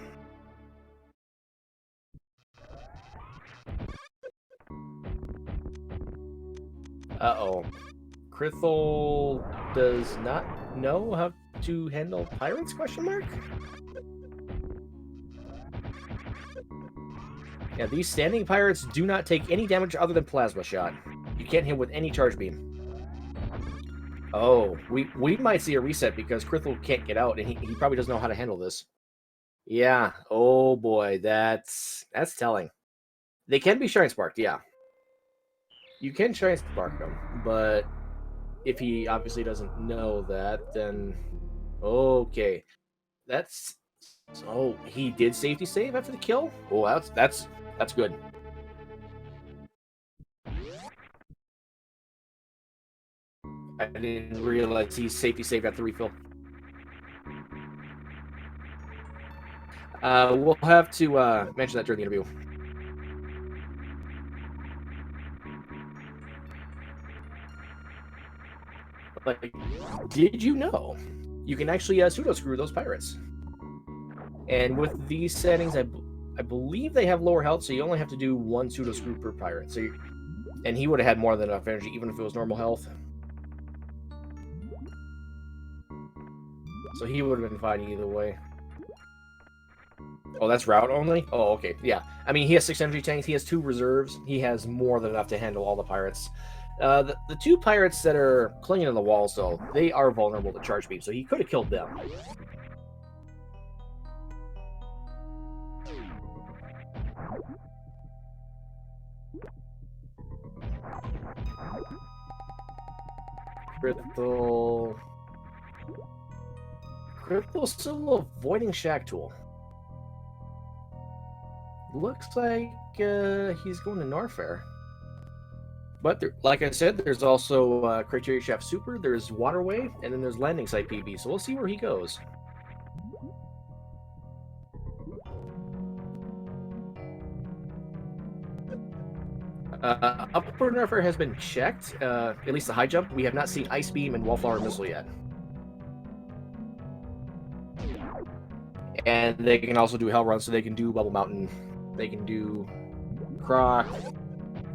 Uh-oh. Krithel does not know how to handle pirates, question mark? Yeah, these standing pirates do not take any damage other than plasma shot. You can't hit with any charge beam. Oh, we might see a reset because Krithel can't get out, and he probably doesn't know how to handle this. Yeah. Oh boy, that's telling. They can be Shine Sparked, yeah. You can Shine Spark them, but if he obviously doesn't know that, then okay. That's oh, he did safety save after the kill? Oh, that's good. I didn't realize he's safety saved after refill. We'll have to mention that during the interview. Like, did you know you can actually pseudo screw those pirates? And with these settings, I believe they have lower health, so you only have to do one pseudo screw per pirate. So, and he would have had more than enough energy, even if it was normal health. So he would have been fine either way. Oh, that's route only? Oh, okay. Yeah. I mean, he has 6 energy tanks. He has 2 reserves. He has more than enough to handle all the pirates. The 2 pirates that are clinging to the walls, though, they are vulnerable to charge beam, so he could have killed them. Krithel still avoiding Shack Tool. Looks like he's going to Norfair. But there, like I said, there's also Criteria Shaft Super, there's Waterway, and then there's Landing Site PB, so we'll see where he goes. Upper Norfair has been checked, at least the high jump. We have not seen Ice Beam and Wallflower Missile yet. And they can also do Hell Run, so they can do Bubble Mountain. They can do Croc,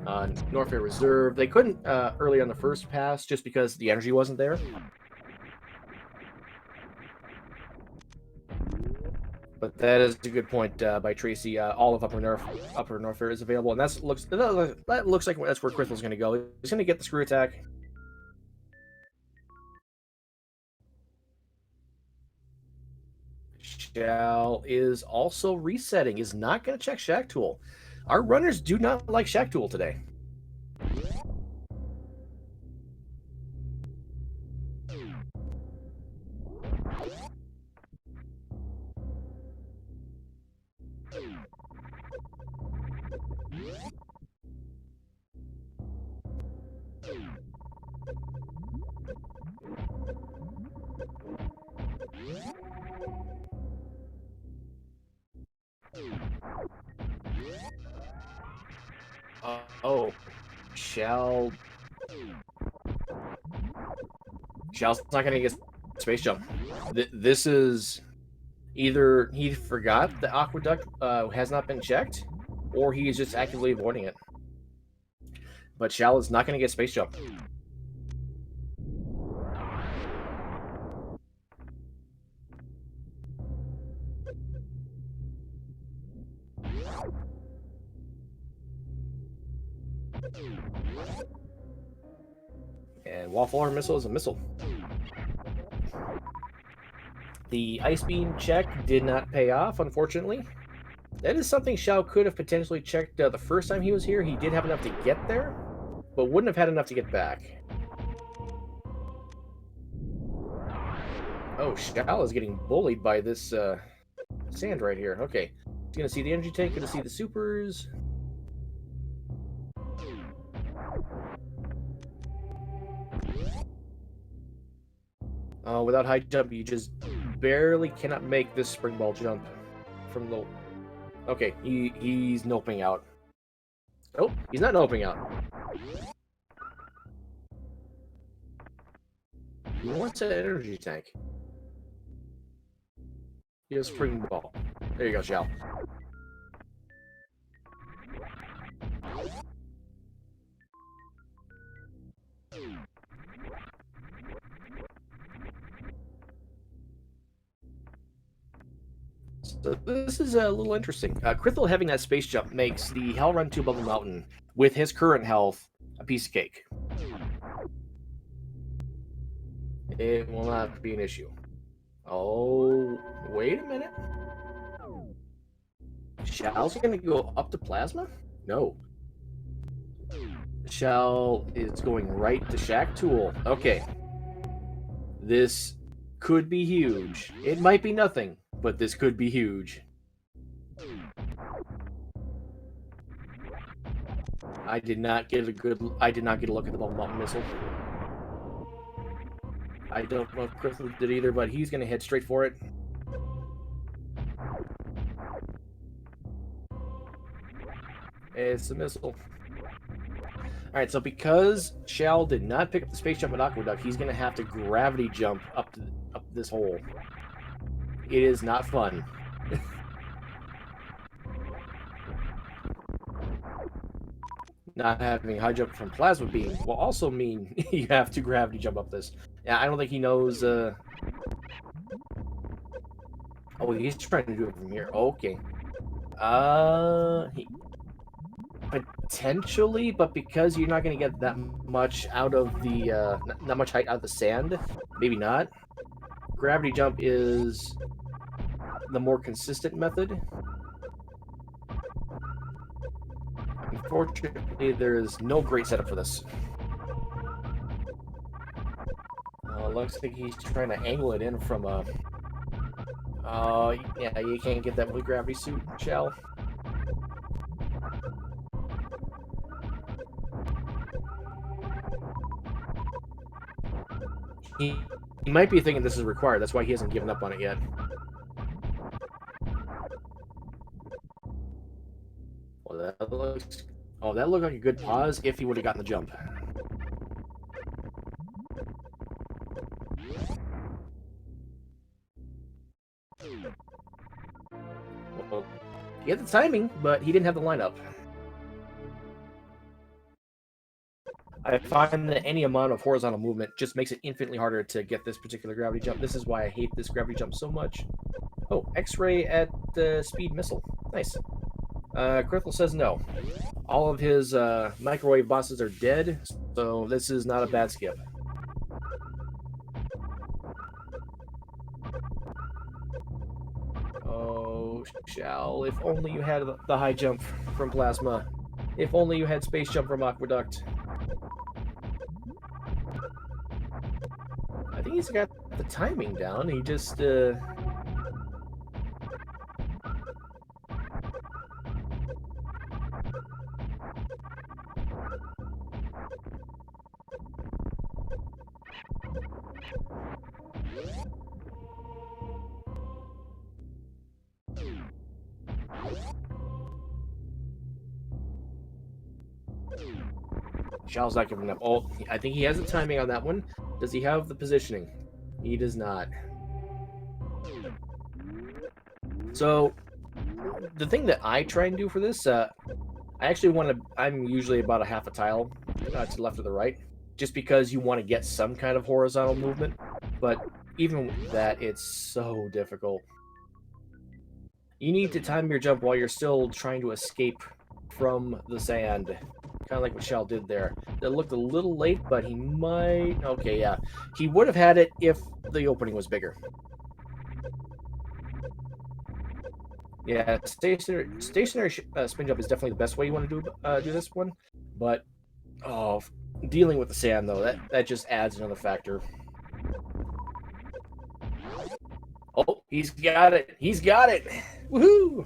Norfair Reserve. They couldn't early on the first pass just because the energy wasn't there. But that is a good point by Tracy. All of Upper Norfair is available, and that looks like that's where Krithle's going to go. He's going to get the screw attack. Shao is also resetting. Is not going to check Shack Tool. Our runners do not like Shack Tool today. Oh, Shell's not gonna get space jump. This is either he forgot the aqueduct has not been checked, or he is just actively avoiding it. But Shell is not gonna get space jump. And Wallflower Missile is a missile. The Ice Beam check did not pay off, unfortunately. That is something Shao could have potentially checked the first time he was here. He did have enough to get there, but wouldn't have had enough to get back. Oh, Shao is getting bullied by this sand right here. Okay. He's going to see the energy tank, going to see the supers. Without high jump, you just barely cannot make this spring ball jump from the... Okay, he's noping out. Oh, he's not noping out. He wants an energy tank. He has spring ball. There you go, Shao. So this is a little interesting. Krithel having that space jump makes the Hell Run to above the mountain with his current health a piece of cake. It will not be an issue. Oh, wait a minute. Shao's gonna go up to plasma? No. Shao is going right to Shack Tool. Okay. This could be huge. It might be nothing, but this could be huge. I did not get a look at the Bubble Mountain missile. I don't know if Crystal did either, but he's gonna head straight for it. It's a missile. Alright, so because Shell did not pick up the space jump at Aqueduct, he's gonna have to gravity jump up this hole. It is not fun. Not having high jump from Plasma Beam will also mean you have to gravity jump up this. Yeah, I don't think he knows, Oh, he's trying to do it from here. Okay. Potentially, but because you're not going to get that much out of the, not much height out of the sand, maybe not. Gravity jump is the more consistent method. Unfortunately, there's no great setup for this. Looks like he's trying to angle it in from a... yeah, you can't get that with gravity suit, Shell. He might be thinking this is required. That's why he hasn't given up on it yet. Well, that looked like a good pause if he would have gotten the jump. Well, he had the timing, but he didn't have the lineup. I find that any amount of horizontal movement just makes it infinitely harder to get this particular gravity jump. This is why I hate this gravity jump so much. Oh, X-ray at the speed missile. Nice. Crystal says no. All of his microwave bosses are dead, so this is not a bad skip. Oh, Shell, if only you had the high jump from Plasma. If only you had space jump from Aqueduct. I think he's got the timing down. He just, Xiao's not giving up. Oh, I think he has the timing on that one. Does he have the positioning? He does not. So, the thing that I try and do for this, I actually want to... I'm usually about a half a tile to the left or the right, just because you want to get some kind of horizontal movement. But even with that, it's so difficult. You need to time your jump while you're still trying to escape from the sand. Kind of like what Xiao did there. That looked a little late, but he might... Okay, yeah. He would have had it if the opening was bigger. Yeah, stationary spin jump is definitely the best way you want to do this one. But, dealing with the sand, though, that just adds another factor. Oh, he's got it. He's got it. Woohoo!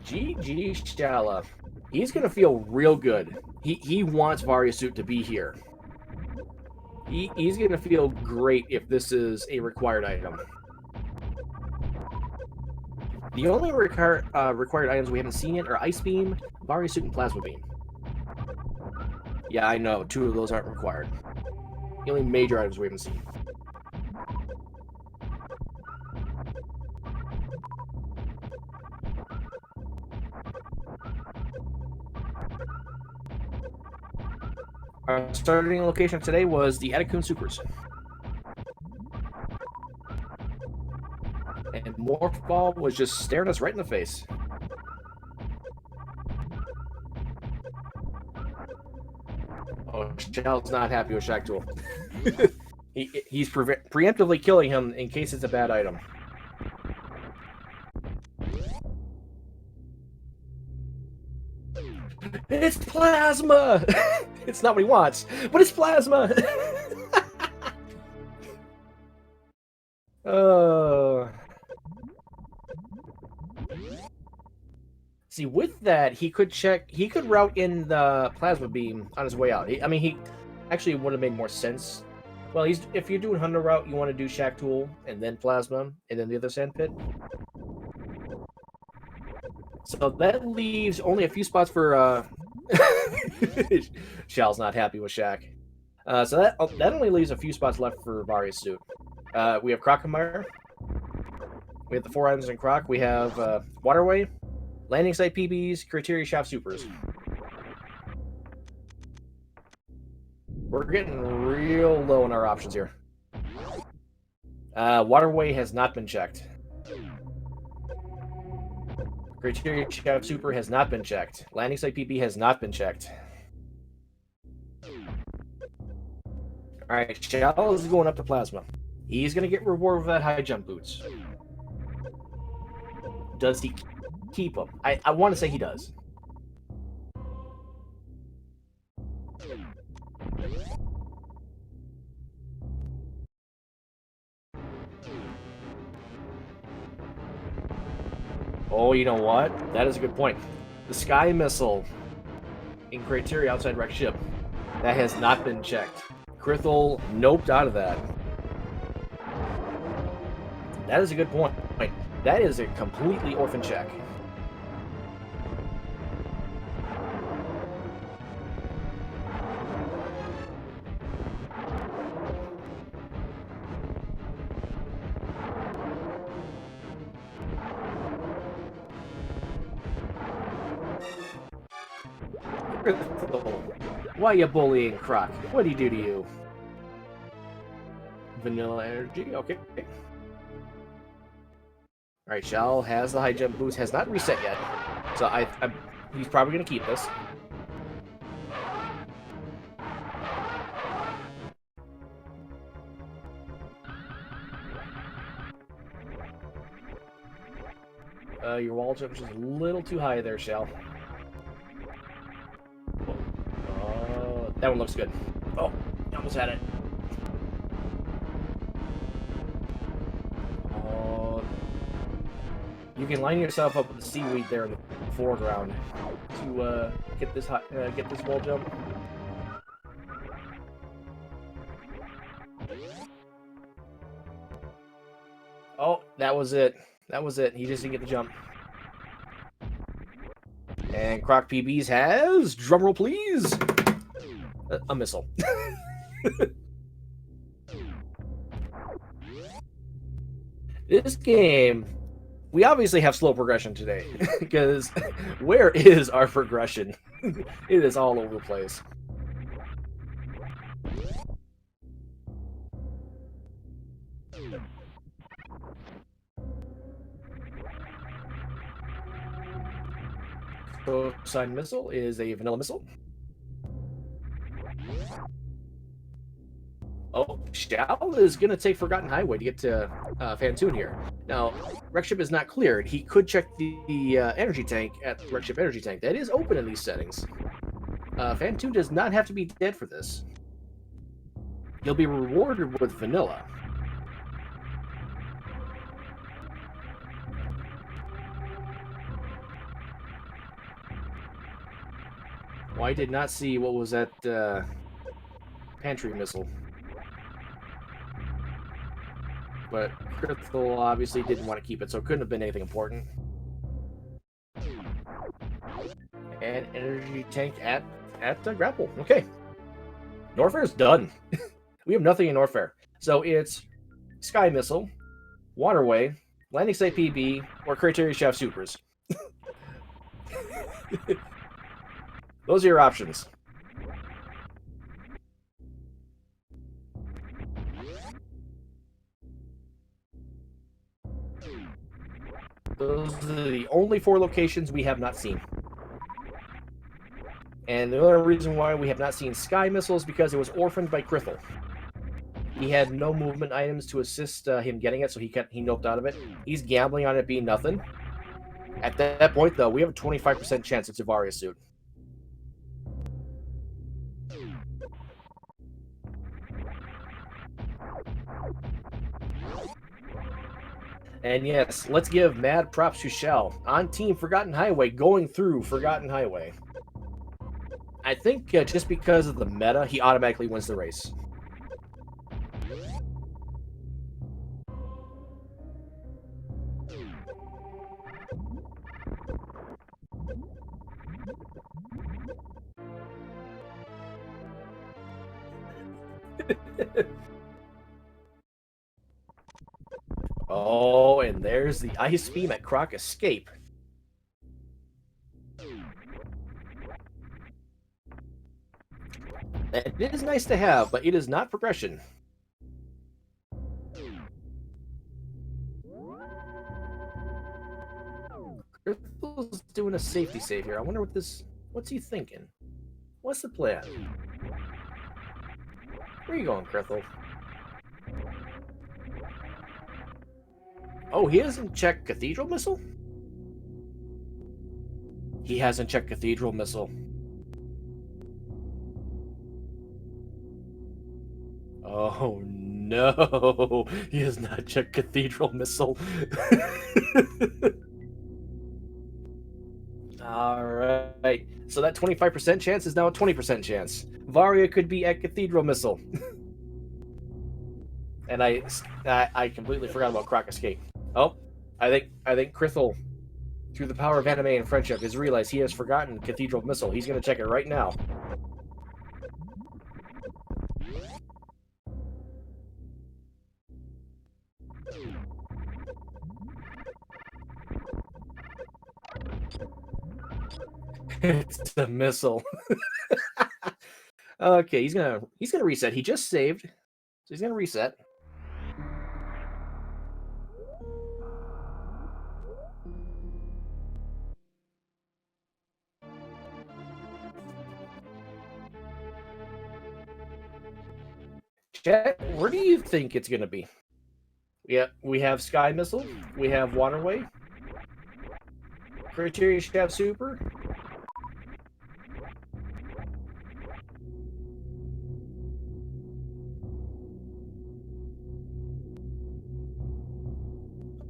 GG Shala. He's going to feel real good. He wants Variasuit to be here. He's going to feel great if this is a required item. The only required items we haven't seen yet are Ice Beam, Variasuit, and Plasma Beam. Yeah, I know. 2 of those aren't required. The only major items we haven't seen. Our starting location today was the Atacun Supers. And Morph Ball was just staring us right in the face. Oh, Shell's not happy with Shack Tool. He's preemptively killing him in case it's a bad item. It's plasma! It's not what he wants, but it's plasma! See, with that, he could route in the plasma beam on his way out. I mean, he actually would have made more sense. Well, if you're doing Hunter route, you want to do Shack Tool, and then plasma, and then the other sand pit. So that leaves only a few spots for... Shal's not happy with Shack. So that only leaves a few spots left for Variasuit. We have Crocomire. We have the 4 items in Croc. We have Waterway, Landing Site PBs, Criteria Shaft Supers. We're getting real low in our options here. Waterway has not been checked. Criteria Shaft Super has not been checked. Landing Site PB has not been checked. Alright, Shell is going up to Plasma. He's going to get rewarded with that high jump boots. Does he keep them? I want to say he does. Oh, you know what? That is a good point. The Sky Missile in Criteria outside Wreck Ship. That has not been checked. Krithel noped out of that. That is a good point. That is a completely orphan check. Why you bullying Croc? What did he do to you? Vanilla energy, okay. Alright, Shell has the high jump boost, has not reset yet. So he's probably going to keep this. Your wall jump is just a little too high there, Shell. That one looks good. Oh, almost had it. You can line yourself up with the seaweed there in the foreground to get this wall jump. Oh, That was it. That was it. He just didn't get the jump. And Croc PBs has, drumroll please, a missile. This game, we obviously have slow progression today, because where is our progression? It is all over the place. Cosine missile is a vanilla missile. Oh, Shao is going to take Forgotten Highway to get to Fantoon here. Now, Wreckship is not cleared. He could check the energy tank at the Wreckship energy tank. That is open in these settings. Fantoon does not have to be dead for this. He'll be rewarded with vanilla. Well, I did not see what was that pantry missile. But Crystal obviously didn't want to keep it, so it couldn't have been anything important. And energy tank at grapple. Okay. Norfair's done. We have nothing in Norfair. So it's Sky Missile, Waterway, Landing Site PB, or Criteria Shaft Supers. Those are your options. Those are the only 4 locations we have not seen. And the other reason why we have not seen Sky Missile is because it was orphaned by Crithel. He had no movement items to assist him getting it, so he noped out of it. He's gambling on it being nothing. At that point, though, we have a 25% chance it's a Varia suit. And yes, let's give mad props to Shell on Team Forgotten Highway going through Forgotten Highway. I think just because of the meta, he automatically wins the race. Oh, and there's the ice beam at Croc Escape. It is nice to have, but it is not progression. Crystal's doing a safety save here. I wonder what's he thinking? What's the plan? Where are you going, Crystal? Oh, he hasn't checked Cathedral Missile? He hasn't checked Cathedral Missile. Oh no, he has not checked Cathedral Missile. Alright, so that 25% chance is now a 20% chance. Varia could be at Cathedral Missile. And I completely forgot about Croc Escape. Oh, I think Crithel, through the power of anime and friendship, has realized he has forgotten Cathedral Missile. He's going to check it right now. It's the missile. Okay, he's gonna reset. He just saved, so he's gonna reset. Chat, where do you think it's gonna be? Yeah, we have Sky Missile, we have Waterway, Criteria Shaft Super.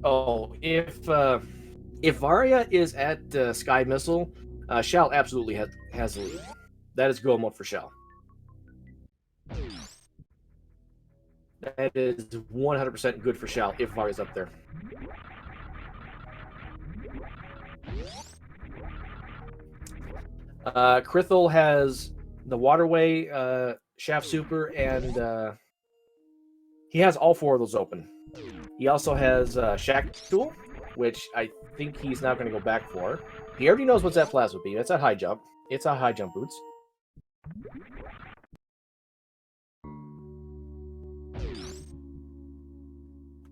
Oh, if Varia is at Sky Missile, Shell absolutely has the lead. That is go mode for Shell. That is 100% good for Shao if Varya's up there. Krithel has the Waterway, Shaft Super, and he has all 4 of those open. He also has Shack Tool, which I think he's now going to go back for. He already knows what's that Plasma Beam. It's a high jump. It's a high jump boots.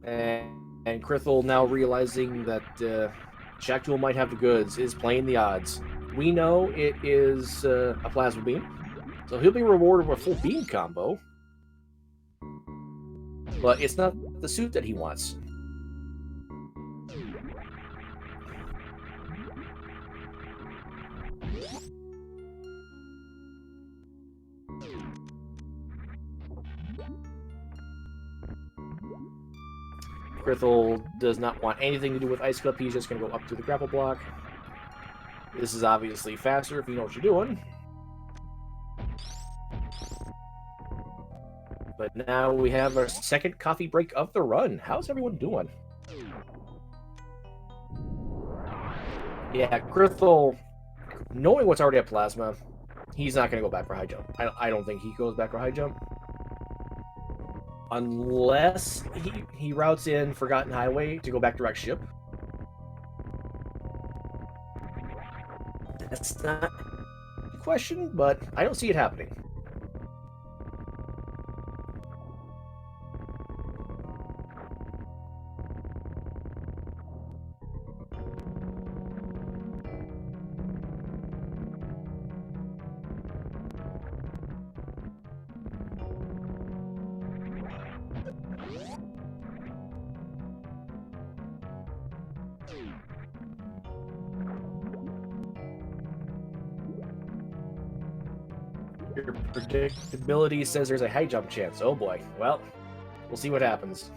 And Krithel, now realizing that Shack Tool might have the goods, is playing the odds. We know it is a Plasma Beam, so he'll be rewarded with a full beam combo. But it's not the suit that he wants. Krithel does not want anything to do with Ice Cup. He's just going to go up to the grapple block. This is obviously faster if you know what you're doing. But now we have our second coffee break of the run. How's everyone doing? Yeah, Krithel, knowing what's already at Plasma, he's not going to go back for high jump. I don't think he goes back for high jump. Unless he routes in Forgotten Highway to go back direct ship. That's not a question, but I don't see it happening. Your predictability says there's a high jump chance. Oh boy. Well, we'll see what happens.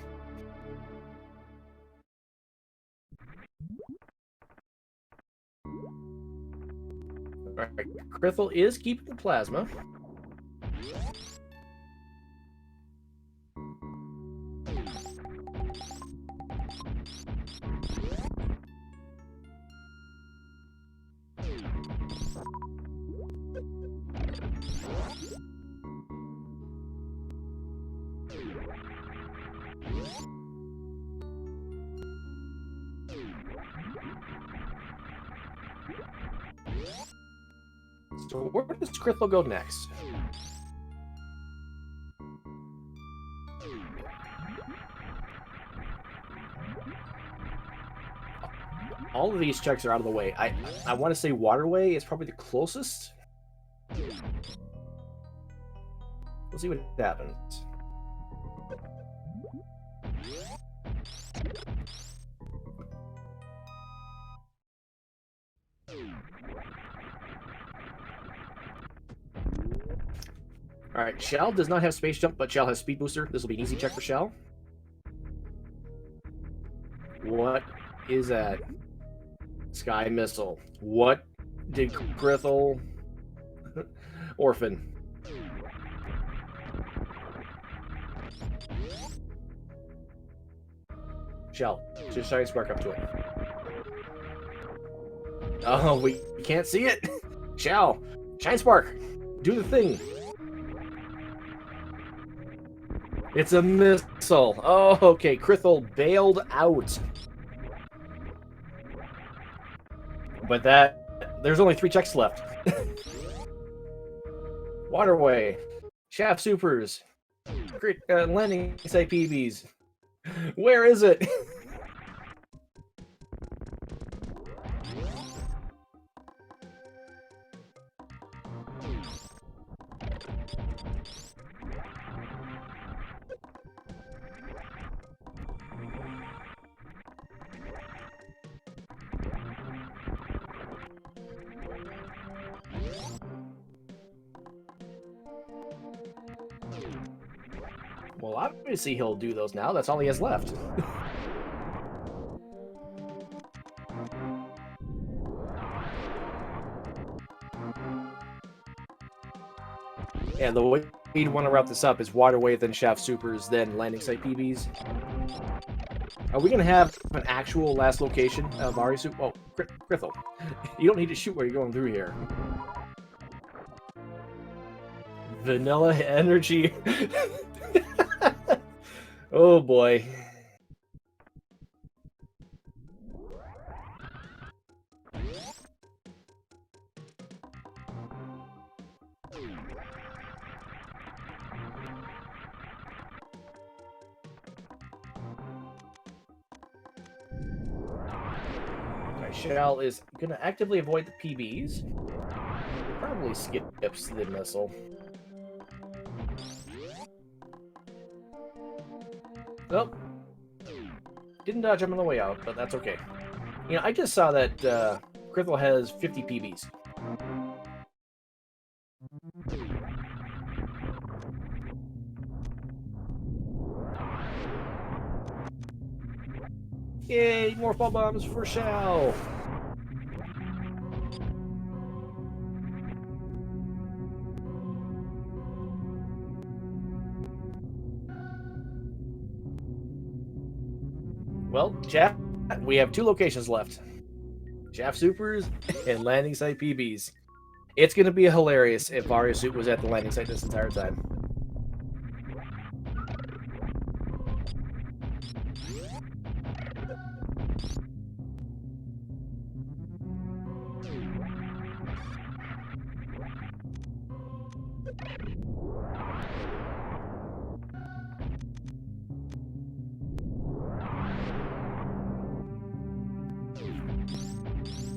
Alright, Krithel is keeping the Plasma. So where does Krithel go next? All of these checks are out of the way. I want to say Waterway is probably the closest. We'll see what happens. Alright, Shell does not have Space Jump, but Shell has Speed Booster. This will be an easy check for Shell. What is that? Sky Missile. What did Krithel orphan? Shell, just Shine Spark up to it. Oh, we can't see it. Shell, Shine Spark, do the thing. It's a missile. Oh, okay. Krithel bailed out. But there's only 3 checks left. Waterway, Shaft Supers, landing site PBs. Where is it? Well, obviously he'll do those now. That's all he has left. Yeah, the way you'd want to route this up is waterway, then shaft supers, then landing site PBs. Are we going to have an actual last location of Arisu? Oh, Krithel. You don't need to shoot where you're going through here. Vanilla energy. Oh boy. Shell is going to actively avoid the PBs. Probably skips the missile. Nope. Didn't dodge him on the way out, but that's okay. You know, I just saw that Krithel has 50 PBs. Yay, more fall bombs for Shell. Well, chat, we have 2 locations left. Shaft Supers and landing site PBs. It's going to be hilarious if Varia Suit was at the landing site this entire time.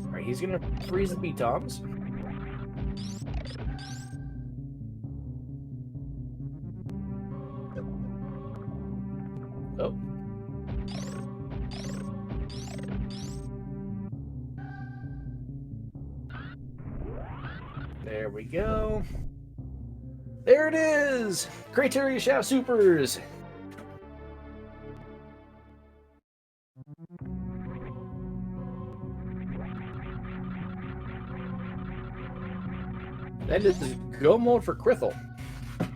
Alright, he's going to freeze the B-Toms. Oh. There we go. There it is! Criteria Shaft Supers! That is go mode for Krithel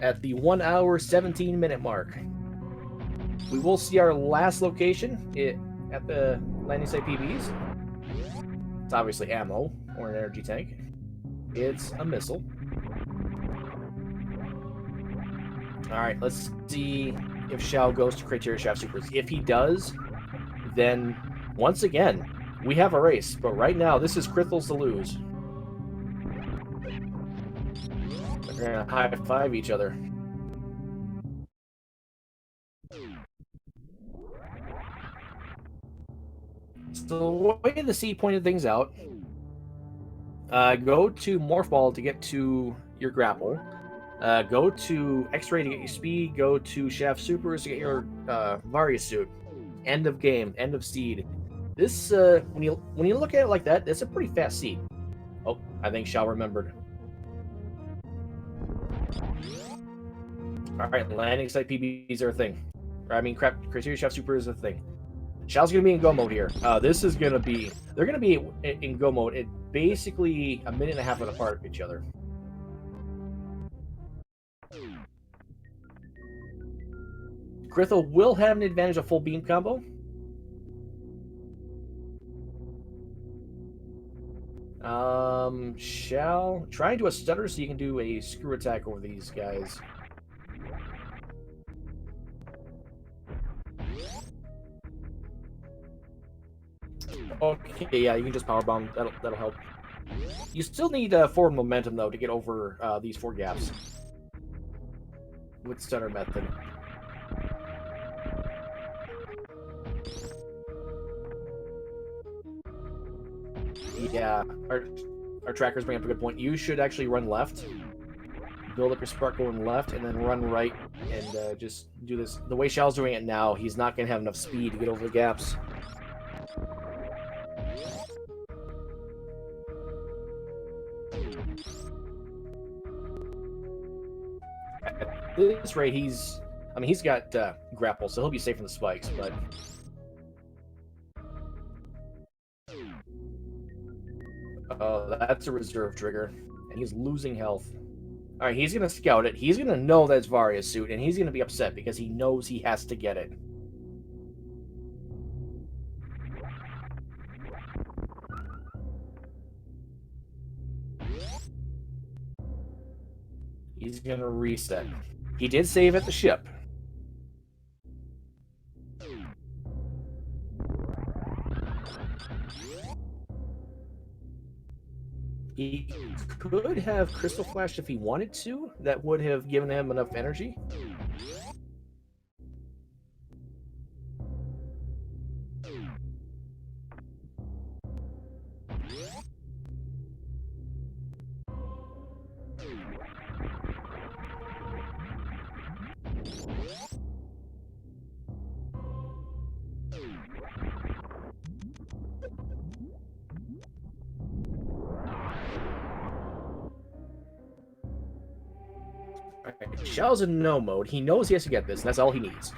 at the 1 hour 17-minute mark. We will see our last location at the landing site PBs. It's obviously ammo or an energy tank. It's a missile. Alright, let's see if Shao goes to Criteria Shaft Supers. If he does, then once again, we have a race. But right now, this is Krithel's to lose. They're going to high-five each other. So the way the C pointed things out, go to Morph Ball to get to your grapple. Go to X-Ray to get your speed. Go to Shaft Supers to get your Varia Suit. End of game. End of seed. This when you look at it like that, it's a pretty fast seed. Oh, I think Shao remembered. All right, landing site PBs are a thing. I mean, Criteria Shaft Super is a thing. Shao's gonna be in go mode here. This is gonna be. They're gonna be in go mode. It basically a minute and a half apart of each other. Krithel will have an advantage of full beam combo. Shall try and do a stutter so you can do a screw attack over these guys. Okay, yeah, you can just power bomb. That'll help. You still need forward momentum though to get over these 4 gaps with stutter method. Yeah, our trackers bring up a good point. You should actually run left, build up your spark going left, and then run right, and just do this. The way Shao's doing it now, he's not going to have enough speed to get over the gaps. At this rate, he's got grapple, so he'll be safe from the spikes, but... Oh, that's a reserve trigger, and he's losing health. All right, he's gonna scout it. He's gonna know that's Varia's suit, and he's gonna be upset because he knows he has to get it. He's gonna reset. He did save at the ship. He could have Crystal Flashed if he wanted to. That would have given him enough energy. Right, Shell's in no mode. He knows he has to get this, and that's all he needs.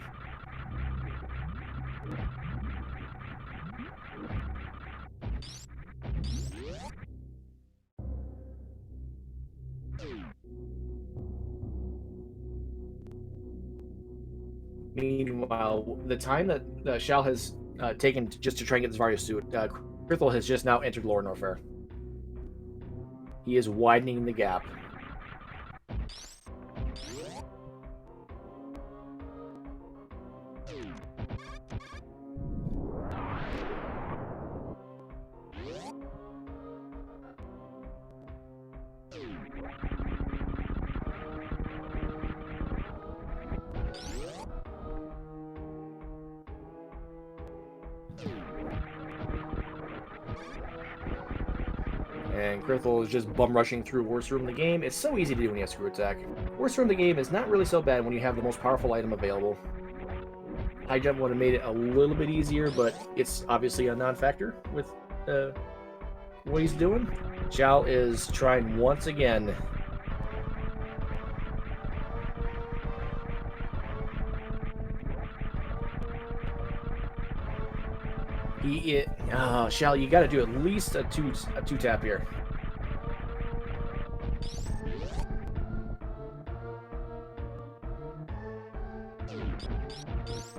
Meanwhile, the time that Shell has taken just to try and get this Varia suit, Krithel has just now entered Lord Norfair. He is widening the gap. And Krithel is just bum rushing through worst room in the game. It's so easy to do when you have screw attack. Worst room in the game is not really so bad when you have the most powerful item available. High jump would have made it a little bit easier, but it's obviously a non-factor with what he's doing. Chao is trying once again. Shao, you got to do at least a two tap here.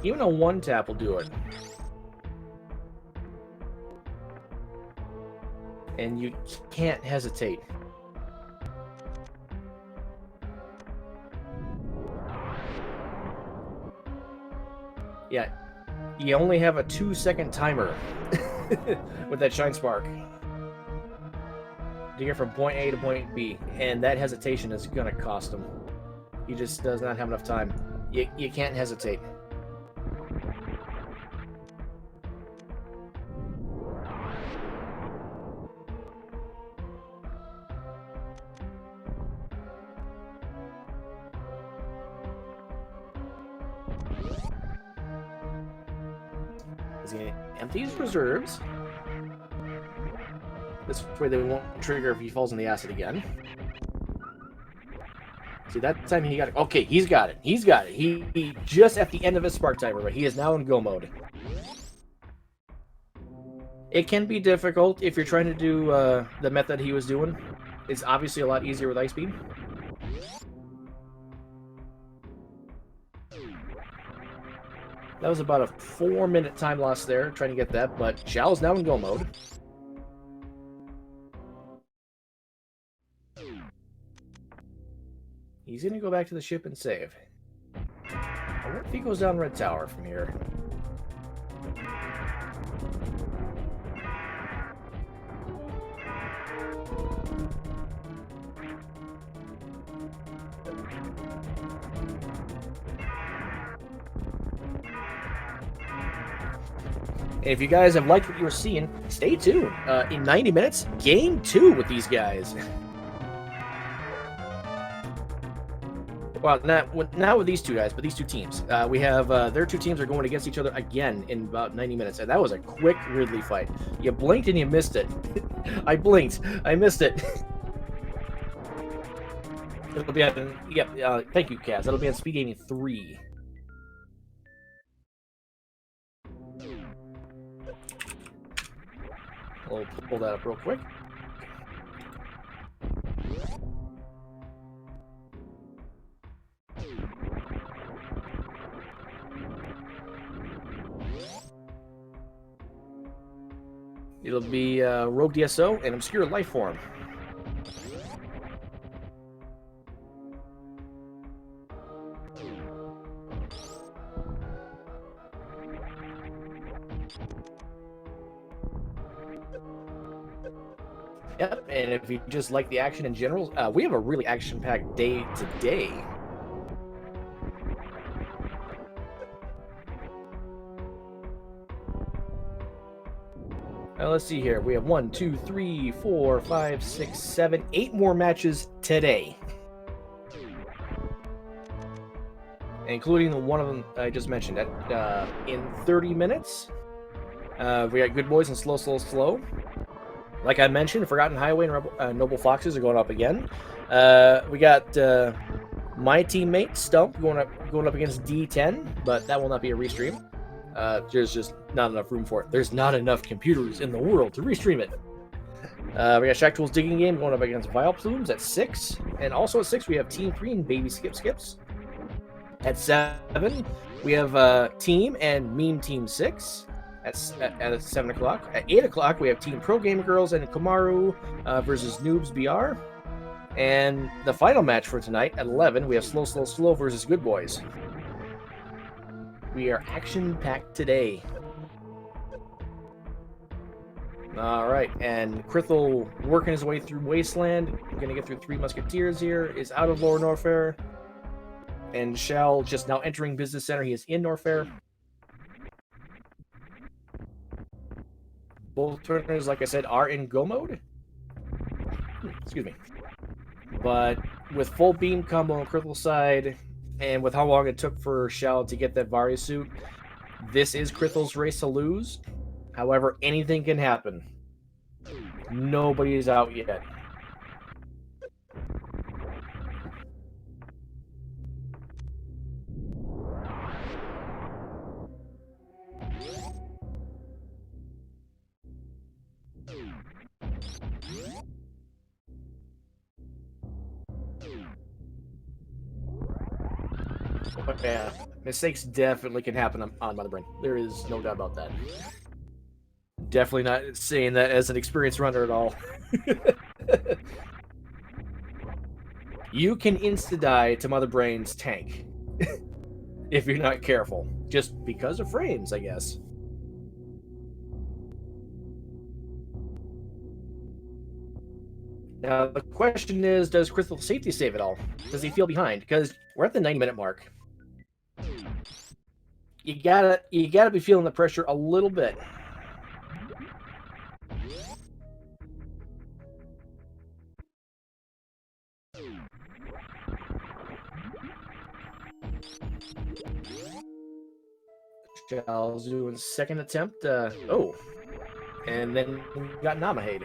Even a one tap will do it. And you can't hesitate. Yeah, you only have a 2-second timer with that Shine Spark to get from point A to point B, and that hesitation is going to cost him. He just does not have enough time. You can't hesitate. He's going to empty his reserves. This way they won't trigger if he falls in the acid again. See, that time he got it. Okay, he's got it. He's got it. He just at the end of his spark timer, but he is now in go mode. It can be difficult if you're trying to do the method he was doing. It's obviously a lot easier with ice beam. That was about a 4-minute time loss there, trying to get that, but Shao is now in go mode. He's going to go back to the ship and save. I wonder if he goes down Red Tower from here. And if you guys have liked what you were seeing, stay tuned. In 90 minutes, Game 2 with these guys. Well, not with these two guys, but these two teams. We have their two teams are going against each other again in about 90 minutes, and that was a quick Ridley fight. You blinked and you missed it. I blinked, I missed it. It'll be on. Yep. Thank you, Kaz. That'll be on Speed Gaming 3. We'll pull that up real quick. It'll be Rogue DSO and Obscure Lifeform. Yep, and if you just like the action in general, we have a really action-packed day today. Let's see here. We have 1, 2, 3, 4, 5, 6, 7, 8 more matches today. Including the one of them I just mentioned. In 30 minutes, we got Good Boys and Slow, Slow, Slow. Like I mentioned, Forgotten Highway and Noble Foxes are going up again. We got my teammate Stump going up against D10, but that will not be a restream. There's just not enough room for it. There's not enough computers in the world to restream it. We got Shack Tools Digging Game going up against Vile Plumes at 6. And also at 6, we have Team 3 and Baby Skips. At 7, we have Team and Meme Team 6 at 7 o'clock. At 8 o'clock, we have Team Pro Gamer Girls and Kamaru versus Noobs BR. And the final match for tonight at 11, we have Slow, Slow, Slow versus Good Boys. We are action-packed today. All right, and Krithel working his way through Wasteland. Going to get through 3 Musketeers here. Is out of Lower Norfair. And Shell just now entering Business Center. He is in Norfair. Both turners, like I said, are in go mode. Excuse me. But with full beam combo on Krithle's side, and with how long it took for Shell to get that Varia suit, this is Krithle's race to lose. However, anything can happen. Nobody is out yet. But yeah, mistakes definitely can happen on Mother Brain. There is no doubt about that. Definitely not saying that as an experienced runner at all. You can insta-die to Mother Brain's tank if you're not careful. Just because of frames, I guess. Now, the question is, does Krithel safety save at all? Does he feel behind? Because we're at the 90-minute mark. You gotta be feeling the pressure a little bit. Shell's doing second attempt. Oh, and then got Namahade.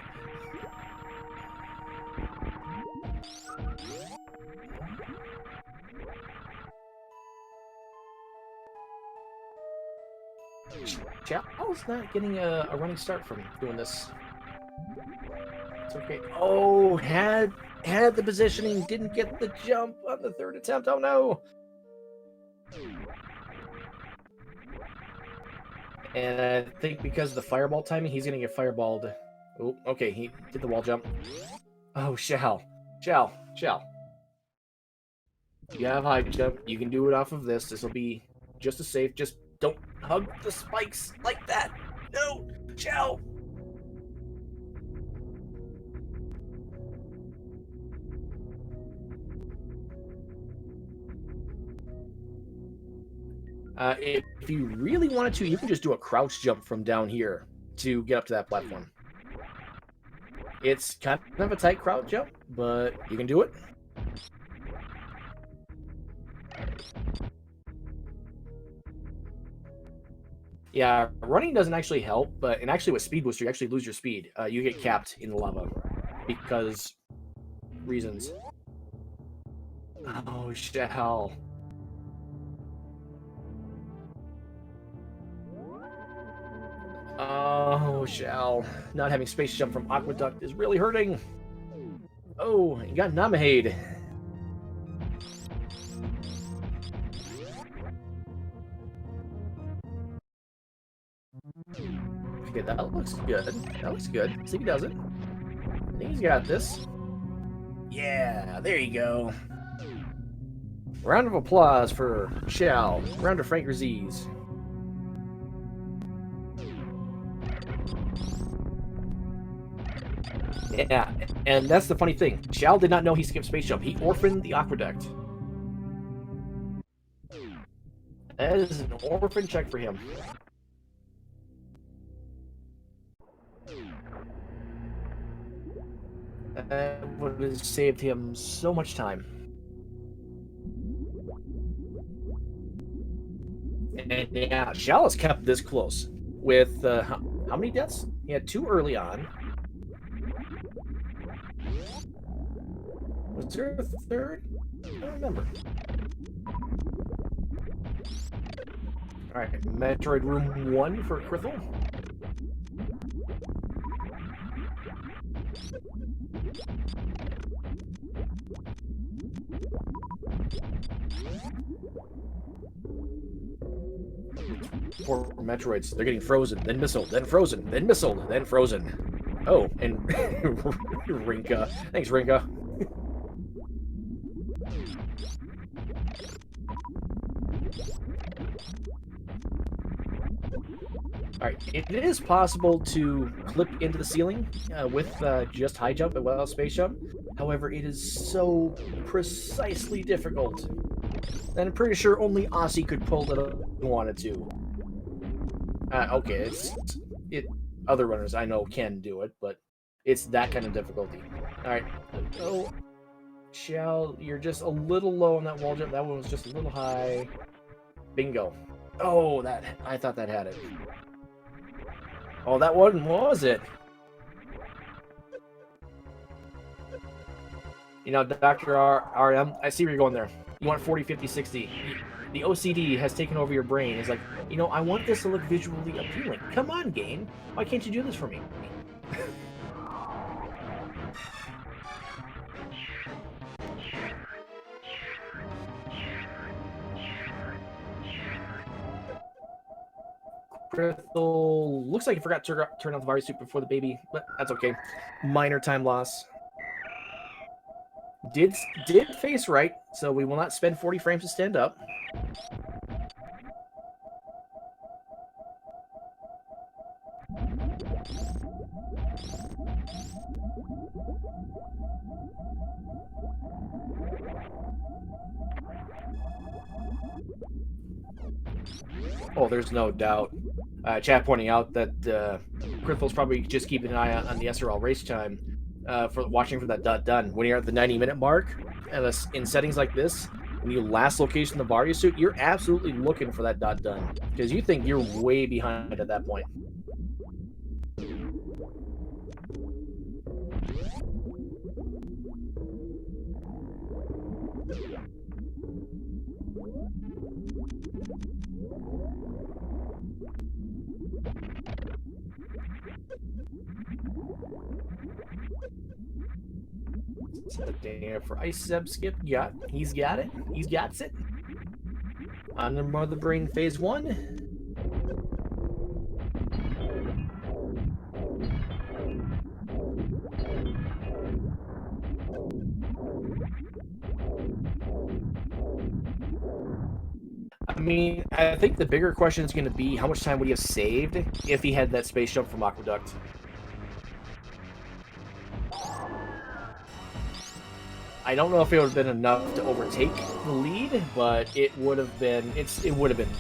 Shell's not getting a running start from doing this. It's okay. Oh, had the positioning, didn't get the jump on the third attempt. Oh no! And I think because of the fireball timing, he's gonna get fireballed. Oh, okay, he did the wall jump. Oh, Shell. You have high jump. You can do it off of this. This will be just as safe. Just don't hug the spikes like that. No, Shell. If you really wanted to, you can just do a crouch jump from down here to get up to that platform. It's kind of a tight crouch jump, but you can do it. Yeah, running doesn't actually help, and actually with Speed Booster, you actually lose your speed. You get capped in the lava because reasons. Oh, Shell. Oh, Shell. Not having space jump from Aqueduct is really hurting. Oh, you got Namahade. That looks good. That looks good. See if he does it. I think he's got this. Yeah, there you go. Round of applause for Shao. Round of Frank Raziz. Yeah, and that's the funny thing. Shao did not know he skipped space jump. He orphaned the aqueduct. That is an orphan check for him. That would have saved him so much time. And yeah, Shao has kept this close with how many deaths? He had 2 early on. Was there a third? I don't remember. Alright, Metroid Room 1 for Krithel. Poor Metroids. They're getting frozen, then missile, then frozen, then missile, then frozen. Oh, and Rinka. Thanks, Rinka. Alright, it is possible to clip into the ceiling with just high jump and well space jump. However, it is so precisely difficult. And I'm pretty sure only Aussie could pull it if he wanted to. Okay, other runners I know can do it, but it's that kind of difficulty. Alright. Oh, Shao, you're just a little low on that wall jump. That one was just a little high. Bingo. Oh, I thought that had it. Oh, that one was it. You know, Dr. RM, I see where you're going there. You want 40, 50, 60. The OCD has taken over your brain. It's like, you know, I want this to look visually appealing. Come on, game. Why can't you do this for me? Krithel looks like he forgot to turn on the virus suit before the baby, but that's okay. Minor time loss. Did face right, so we will not spend 40 frames to stand up. Oh, there's no doubt. Chat pointing out that Krithel's probably just keeping an eye on the SRL race time for watching for that dot done. When you're at the 90-minute mark, and in settings like this, when you last location the Varia suit, you're absolutely looking for that dot done because you think you're way behind at that point. There for Ice Zeb Skip. Yeah, he's got it. He's got it. On the Mother Brain Phase 1. I mean, I think the bigger question is going to be how much time would he have saved if he had that space jump from Aqueduct. I don't know if it would have been enough to overtake the lead, but it would have been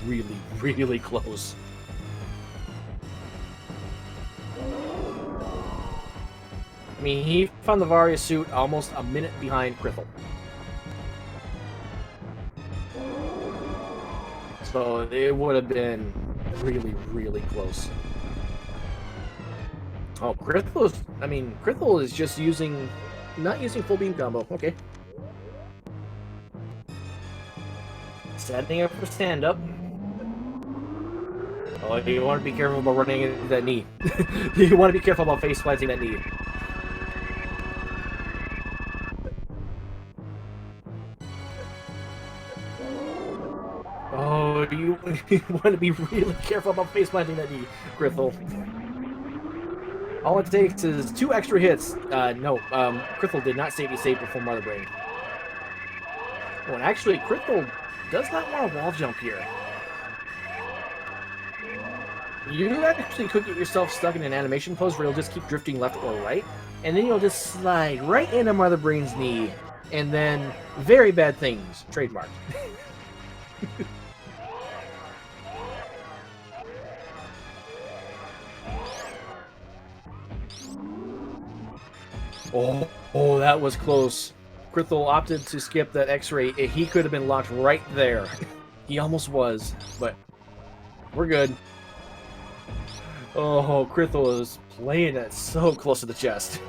really, really close. I mean, he found the Varia suit almost a minute behind Krithel. So it would have been really, really close. Oh, Krithel is just not using full beam combo. Okay. Setting up for stand up. Oh, you want to be careful about running into that knee. You want to be careful about face planting that knee. Oh, you want to be really careful about face planting that knee, Krithel. All it takes is 2 extra hits. No, Krithel did not save the save before Mother Brain. Oh, and actually, Krithel does not want to wall jump here. You actually could get yourself stuck in an animation pose where you'll just keep drifting left or right, and then you'll just slide right into Mother Brain's knee, and then very bad things. Trademarked. Oh, that was close. Krithel opted to skip that X-ray. He could have been locked right there. He almost was, but we're good. Oh, Krithel is playing it so close to the chest.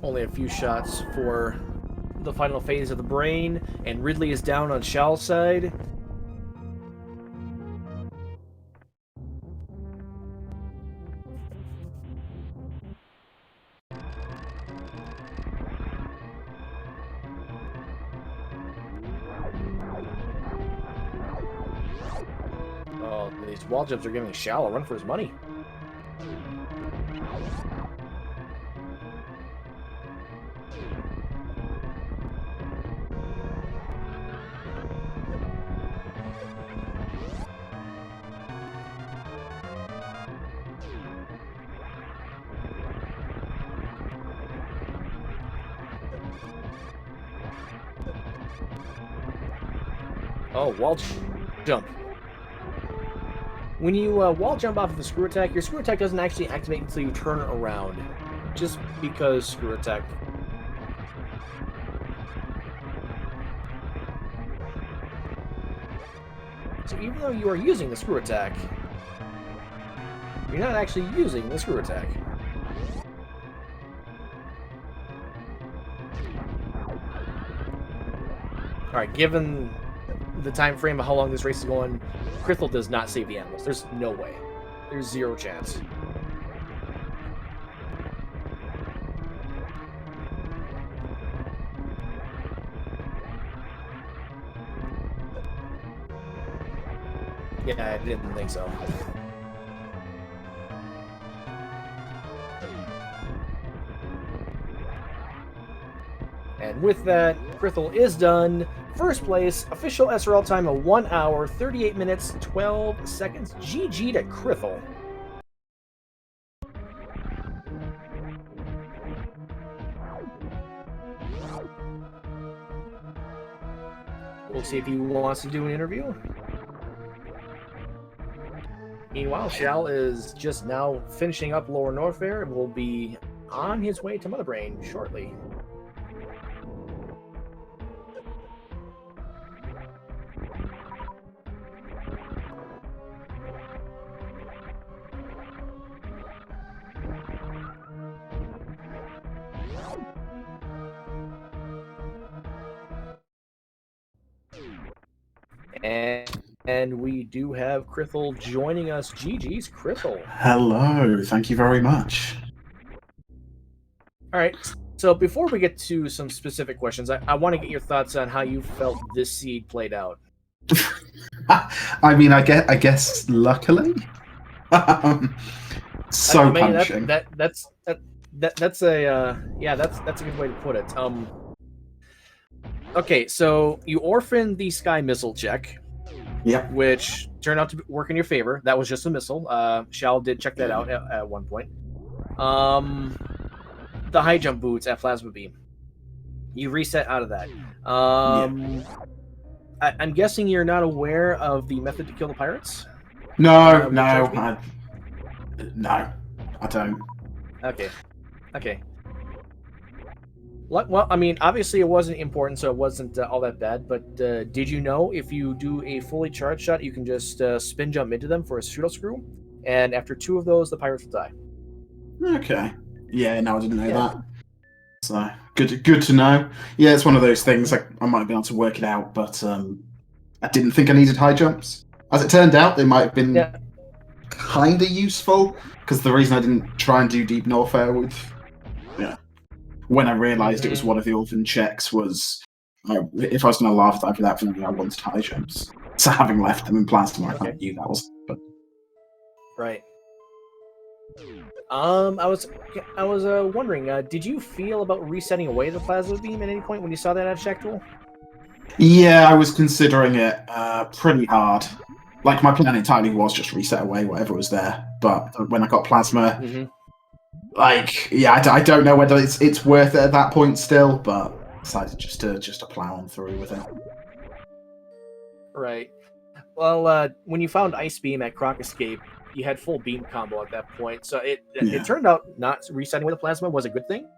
Only a few shots for the final phase of the brain, and Ridley is down on Shal's side. Oh, these wall jumps are giving Shal a run for his money. Oh, wall jump. When you wall jump off of the screw attack, your screw attack doesn't actually activate until you turn around. Just because screw attack. So even though you are using the screw attack, you're not actually using the screw attack. Alright, given the time frame of how long this race is going, Krithel does not save the animals. There's no way. There's zero chance. Yeah, I didn't think so. And with that, Krithel is done. First place, official SRL time of 1 hour, 38 minutes, 12 seconds. GG to Krithel. We'll see if he wants to do an interview. Meanwhile, Shal is just now finishing up Lower Norfair and will be on his way to Mother Brain shortly. And we do have Krithel joining us. GG's Krithel. Hello, thank you very much. All right, so before we get to some specific questions, I want to get your thoughts on how you felt this seed played out. I mean, I guess luckily, so punishing. That's a that's a good way to put it. Okay, so you orphaned the Sky Missile check. Yep. Which turned out to work in your favor. That was just a missile. Shal did check that out at one point. The high jump boots at Plasma Beam. You reset out of that. I'm guessing you're not aware of the method to kill the pirates? No, I don't. Okay. Well, I mean, obviously it wasn't important, so it wasn't all that bad. But did you know if you do a fully charged shot, you can just spin jump into them for a pseudo screw, and after 2 of those, the pirates will die. Okay. Yeah, no, I didn't know Yeah. that. So good to know. Yeah, it's one of those things. I might have been able to work it out, but I didn't think I needed high jumps. As it turned out, they might have been kind of useful, because the reason I didn't try and do deep north air with, when I realised it was one of the orphan checks was, if I was going to laugh at that, I wanted high jumps. So having left them in plasma, I kind of knew that was. But right. I was wondering, did you feel about resetting away the plasma beam at any point when you saw that abstract tool? Yeah, I was considering it pretty hard. Like, my plan entirely was just reset away whatever was there. But when I got plasma, I don't know whether it's worth it at that point still. But I decided just to plow on through with it. Right. Well, when you found Ice Beam at Croc Escape, you had full beam combo at that point. So it turned out not resetting with the plasma was a good thing,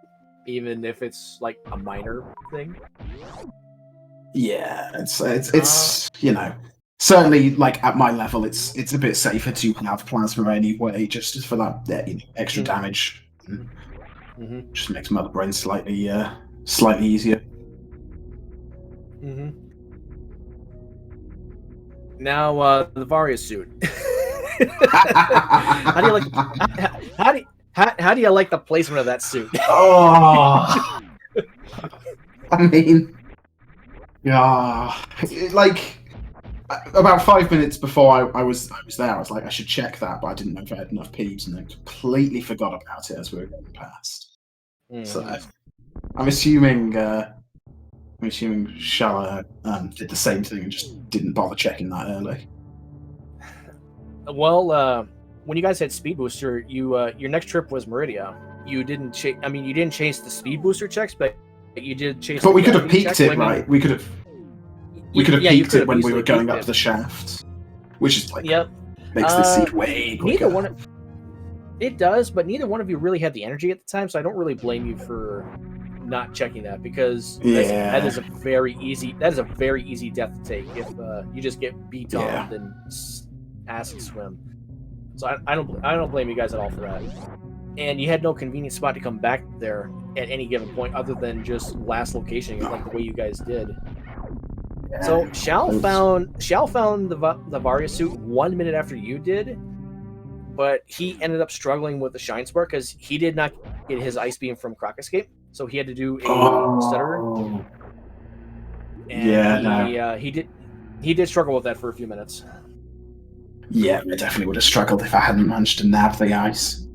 even if it's like a minor thing. Yeah, it's certainly, like, at my level, it's a bit safer to have plasma anyway, just for that extra damage. Just makes Mother Brain slightly easier. Now, the Varia suit. How do you like the placement of that suit? Oh, I mean, yeah, like, about 5 minutes before I was there, I was like, I should check that, but I didn't know if I had enough peeps, and then completely forgot about it as we were going past. So I'm assuming Shala did the same thing and just didn't bother checking that early. Well, when you guys had Speed Booster, your next trip was Maridia. You didn't chase the Speed Booster checks, but you did chase. But we could have peeked it, right? We could have peeked it when we were going up the shaft, which is like makes the seat way quicker. It does, but neither one of you really had the energy at the time, so I don't really blame you for not checking that, because that is a very easy death to take if you just get beat on and acid swim. So I don't blame you guys at all for that. And you had no convenient spot to come back there at any given point other than just last location, like the way you guys did. So Shao found the Varia suit 1 minute after you did, but he ended up struggling with the Shine Spark because he did not get his Ice Beam from Croc Escape, so he had to do a stutter. And he did struggle with that for a few minutes. Yeah, I definitely would have struggled if I hadn't managed to nab the ice.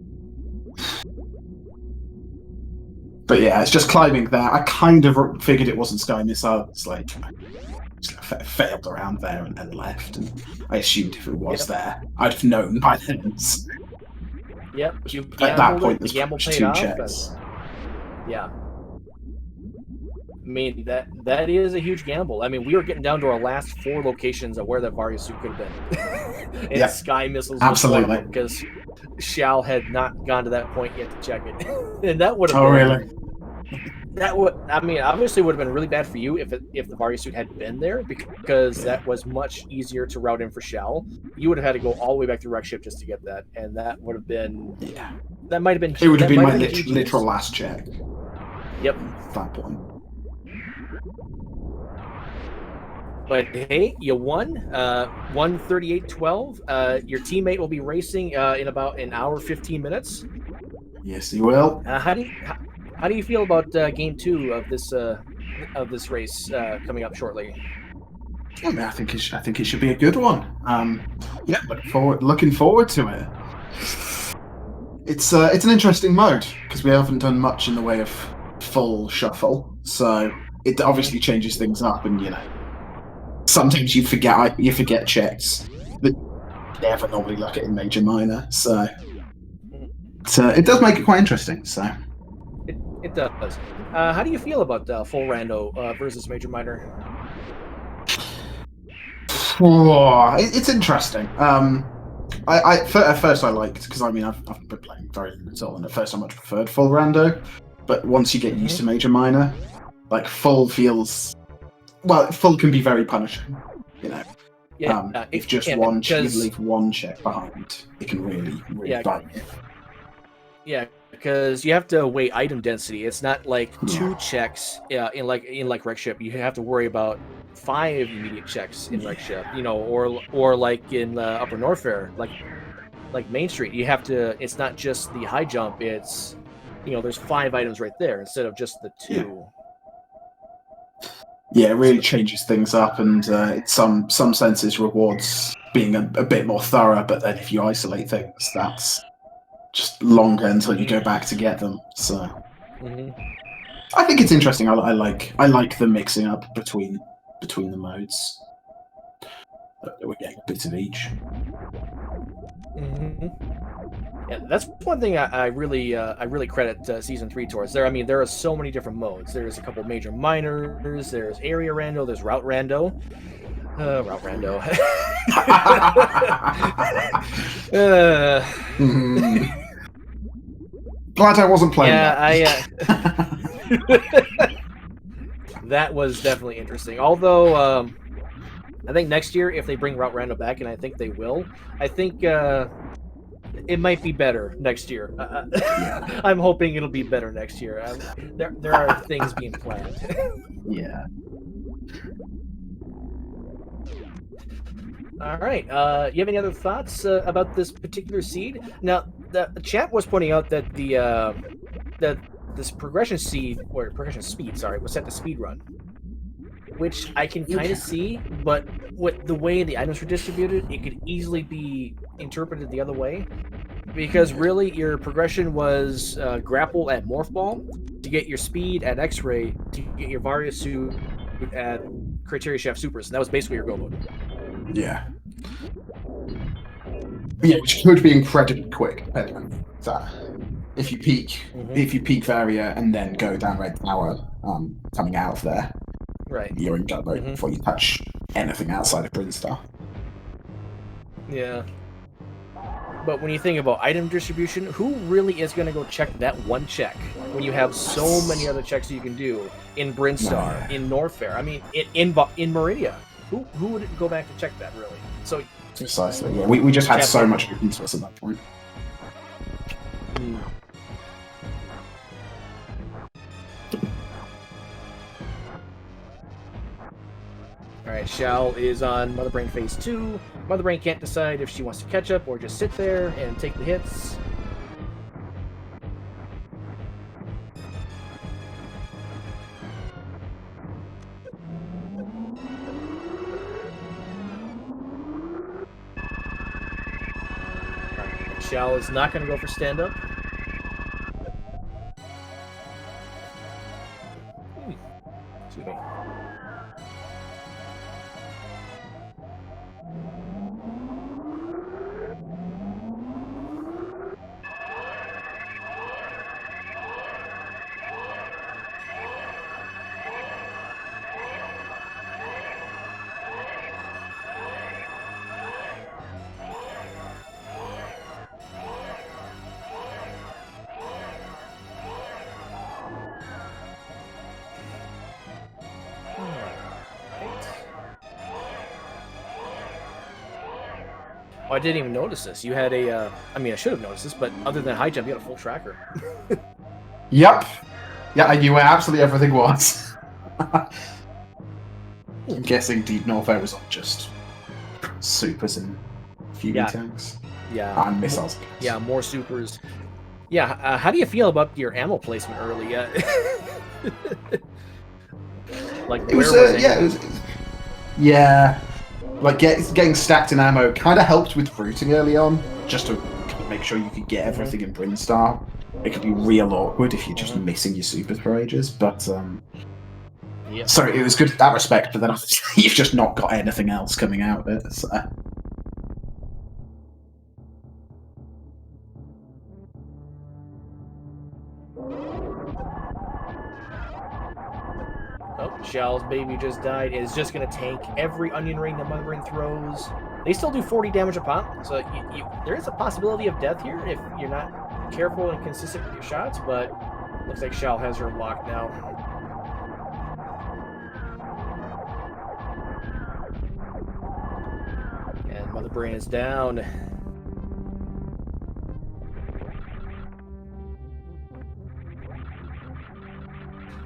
But yeah, it's just climbing there. I kind of figured it wasn't Sky Missile. It's like, I failed around there and left. And I assumed if it was there, I'd have known by then. Yep. At that point, there's just 2 checks. Yeah. I mean, that is a huge gamble. I mean, we were getting down to our last 4 locations of where that Varia suit could have been. And Sky Missiles was one of them, because Shao had not gone to that point yet to check it. And that would have been... really? That would... I mean, obviously it would have been really bad for you if the Varia suit had been there, because that was much easier to route in for Shao. You would have had to go all the way back to Wreck Ship just to get that, and that would have been... Yeah. That might have been... It would have been my literal last check. Yep. At that point. But hey, you won. 138.12. Your teammate will be racing in about an hour 15 minutes. Yes, he will. How do you feel about game 2 of this race coming up shortly? I mean, I think it should be a good one. Looking forward to it. It's an interesting mode because we haven't done much in the way of full shuffle, so it obviously changes things up, and sometimes you forget checks that you never normally look at in major minor, so it does make it quite interesting. So it does. How do you feel about full rando versus major minor? It's interesting. At first I liked, because I mean I've been playing very little, and at first I much preferred full rando. but once you get used to major minor, like full feels full can be very punishing. If just you leave one check behind, it can really bite you. Yeah, because you have to weigh item density. It's not like 2 checks in Wreck Ship. You have to worry about 5 immediate checks in Wreck Ship. Or like in Upper Norfair, like Main Street. You have to. It's not just the high jump. It's there's 5 items right there instead of just the 2. Yeah, it really changes things up, and in some senses rewards being a bit more thorough. But then if you isolate things, that's just longer until you go back to get them. So I think it's interesting. I like the mixing up between the modes. We're getting a bit of each. Yeah, that's one thing I really credit Season 3 towards. There are so many different modes. There's a couple major minors. There's area rando. There's route rando. Route rando. Glad I wasn't playing that. That was definitely interesting. Although, I think next year, if they bring Route Rando back, and I think they will, I think it might be better next year. I'm hoping it'll be better next year. There are things being planned. Yeah. All right. You have any other thoughts about this particular seed? Now, the chat was pointing out that this progression speed was set to speedrun, which I can kind of see, but with the way the items were distributed, it could easily be interpreted the other way. Because really, your progression was grapple at Morph Ball, to get your speed at X-Ray, to get your Varia suit at Criteria Chef Supers, and that was basically your go mode. Yeah. Yeah, which could be incredibly quick, depending on that. If you peak Varia and then go down Red Tower, coming out of there, right, you're in gut mode before you touch anything outside of Brinstar. Yeah. But when you think about item distribution, who really is going to go check that one check when you have so many other checks you can do in Brinstar, in Norfair? In Maridia? Who would go back to check that, really? So precisely, yeah. We just had so much open to us at that point. Alright, Shao is on Mother Brain Phase 2. Mother Brain can't decide if she wants to catch up or just sit there and take the hits. Shao is not going to go for stand-up. Excuse me. Oh, I didn't even notice this. You had a, I should have noticed this, but other than high jump, you had a full tracker. Yep. Yeah, I knew where absolutely everything was. I'm guessing Deep Norfair was on just supers and Fury tanks. Yeah. And missiles. Yeah, more supers. Yeah, how do you feel about your ammo placement early? Like, it was, yeah. Like, getting stacked in ammo kind of helped with routing early on, just to make sure you could get everything in Brinstar. It could be real awkward if you're just missing your supers for ages, but so it was good in that respect, but then obviously you've just not got anything else coming out of it. So. Oh, Xiao's baby just died. It's just going to tank every onion ring that Mother Brain throws. They still do 40 damage a pop, so there is a possibility of death here if you're not careful and consistent with your shots, but Looks like Shao has her locked now. And Mother Brain is down.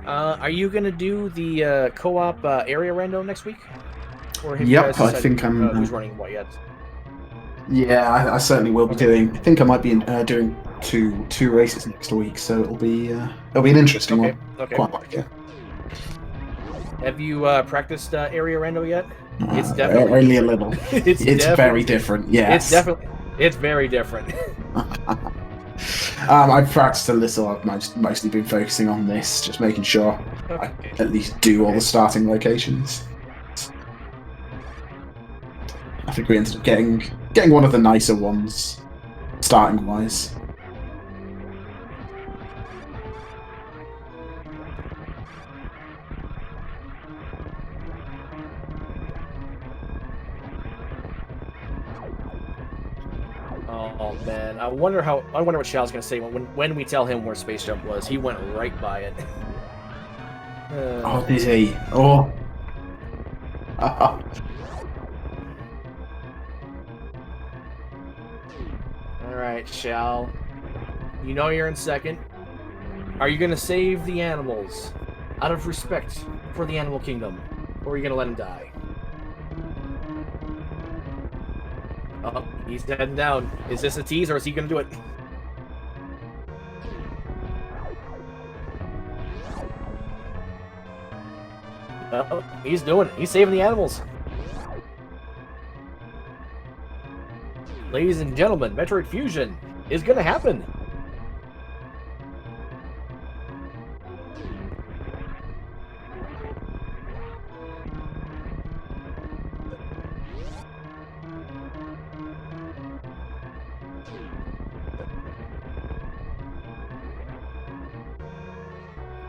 Are you gonna do the co-op area rando next week? Or have you guys Yep, I decided think I'm. who's running what yet? Yeah, I certainly will be doing. I think I might be doing two races next week, so it'll be an interesting one. Okay. Quite like it. Have you practiced area rando yet? It's definitely only a little. It's very different. Yes, it's very different. I've practiced a little. I've mostly been focusing on this, just making sure I at least do all the starting locations. I think we ended up getting one of the nicer ones, starting wise. Oh man, I wonder what Shao's gonna say when we tell him where Space Jump was. He went right by it. Oh, did he? Oh. Alright, Shao. You know you're in second. Are you gonna save the animals out of respect for the animal kingdom? Or are you gonna let him die? Oh, he's heading down. Is this a tease or is he gonna do it? Oh, he's doing it. He's saving the animals. Ladies and gentlemen, Metroid Fusion is gonna happen.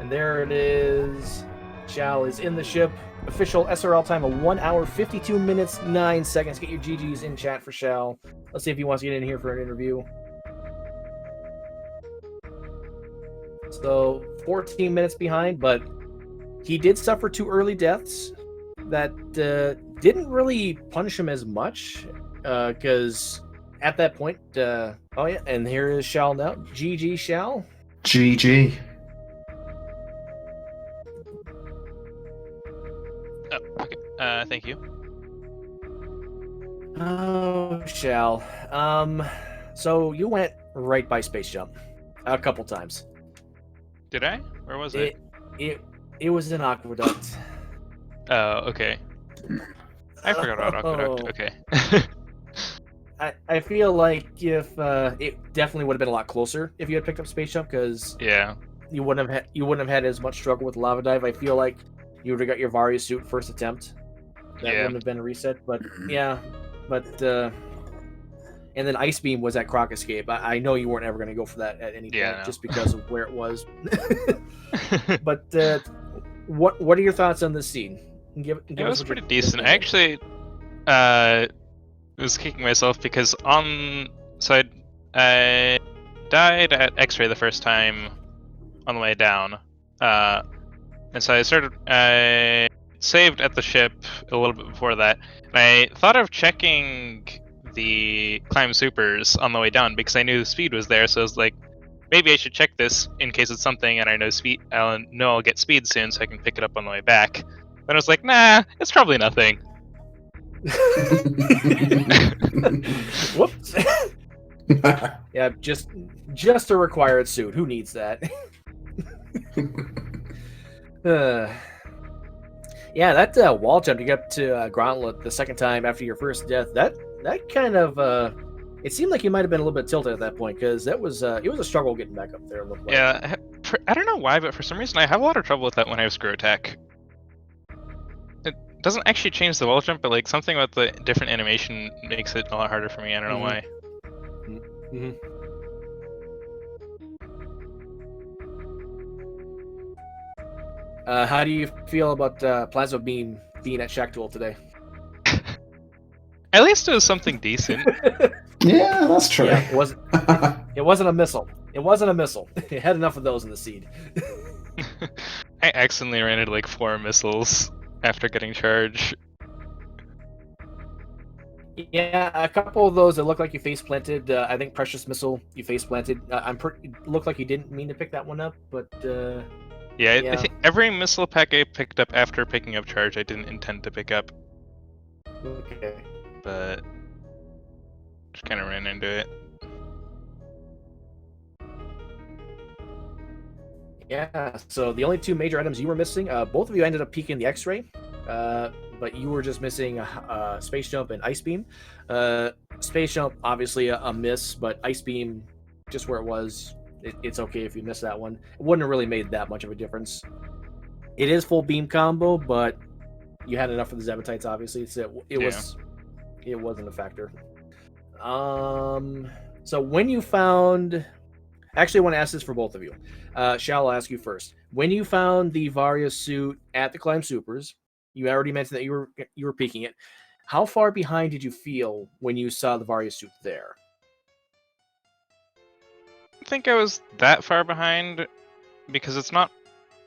And there it is. Shao is in the ship. Official SRL time of 1 hour, 52 minutes, 9 seconds. Get your GGs in chat for Shao. Let's see if he wants to get in here for an interview. So, 14 minutes behind, but he did suffer 2 early deaths that didn't really punish him as much, because at that point, oh yeah, and here is Shao now. GG, Shao. GG. Oh, okay. Thank you. Oh, Shao. So you went right by Space Jump a couple times. Did I? Where was it? It was an aqueduct. Oh, okay. I forgot about aqueduct. Oh. Okay. I feel like if it definitely would have been a lot closer if you had picked up Space Jump, because Yeah. you wouldn't have had as much struggle with Lava Dive. I feel like you would have got your Varia suit first attempt. That Yeah. wouldn't have been a reset, but yeah, but and then Ice Beam was at Croc Escape. I know you weren't ever going to go for that at any point, Yeah, no. just because of where it was. But what are your thoughts on this scene? Give It us was a pretty good- decent. I actually was kicking myself because I died at X-ray the first time on the way down, and so I saved at the ship a little bit before that. And I thought of checking the climb supers on the way down because I knew the speed was there, so I was like, maybe I should check this in case it's something, and I know I'll get speed soon, so I can pick it up on the way back. Then I was like, nah, it's probably nothing. Whoops. Yeah, just a required suit. Who needs that? Yeah, that wall jump you got to Gauntlet the second time after your first death. That kind of it seemed like you might have been a little bit tilted at that point, because it was a struggle getting back up there. It looked like. Yeah, I don't know why, but for some reason I have a lot of trouble with that when I have screw attack. It doesn't actually change the wall jump, but like something about the different animation makes it a lot harder for me. I don't know why. Mm-hmm. How do you feel about Plasma Beam being at Shack Duel today? At least it was something decent. Yeah, that's true. Yeah, it wasn't a missile. It wasn't a missile. It had enough of those in the seed. I accidentally ran into like 4 missiles after getting charged. Yeah, a couple of those that looked like you face planted. I think Precious Missile you face planted. It looked like you didn't mean to pick that one up, but Yeah, I yeah. think every missile pack I picked up after picking up charge, I didn't intend to pick up, Okay. but just kind of ran into it. Yeah. So the only 2 major items you were missing, both of you ended up peeking the X-ray, but you were just missing Space Jump and Ice Beam. Space Jump obviously a miss, but Ice Beam just where it was. It's okay if you miss that one. It wouldn't have really made that much of a difference. It is full beam combo, but you had enough for the Zebatites, obviously. So it wasn't a factor. So when you found, actually, I want to ask this for both of you. Shall I ask you first? When you found the Varia suit at the Climb Supers, you already mentioned that you were peeking it. How far behind did you feel when you saw the Varia suit there? I don't think I was that far behind because it's not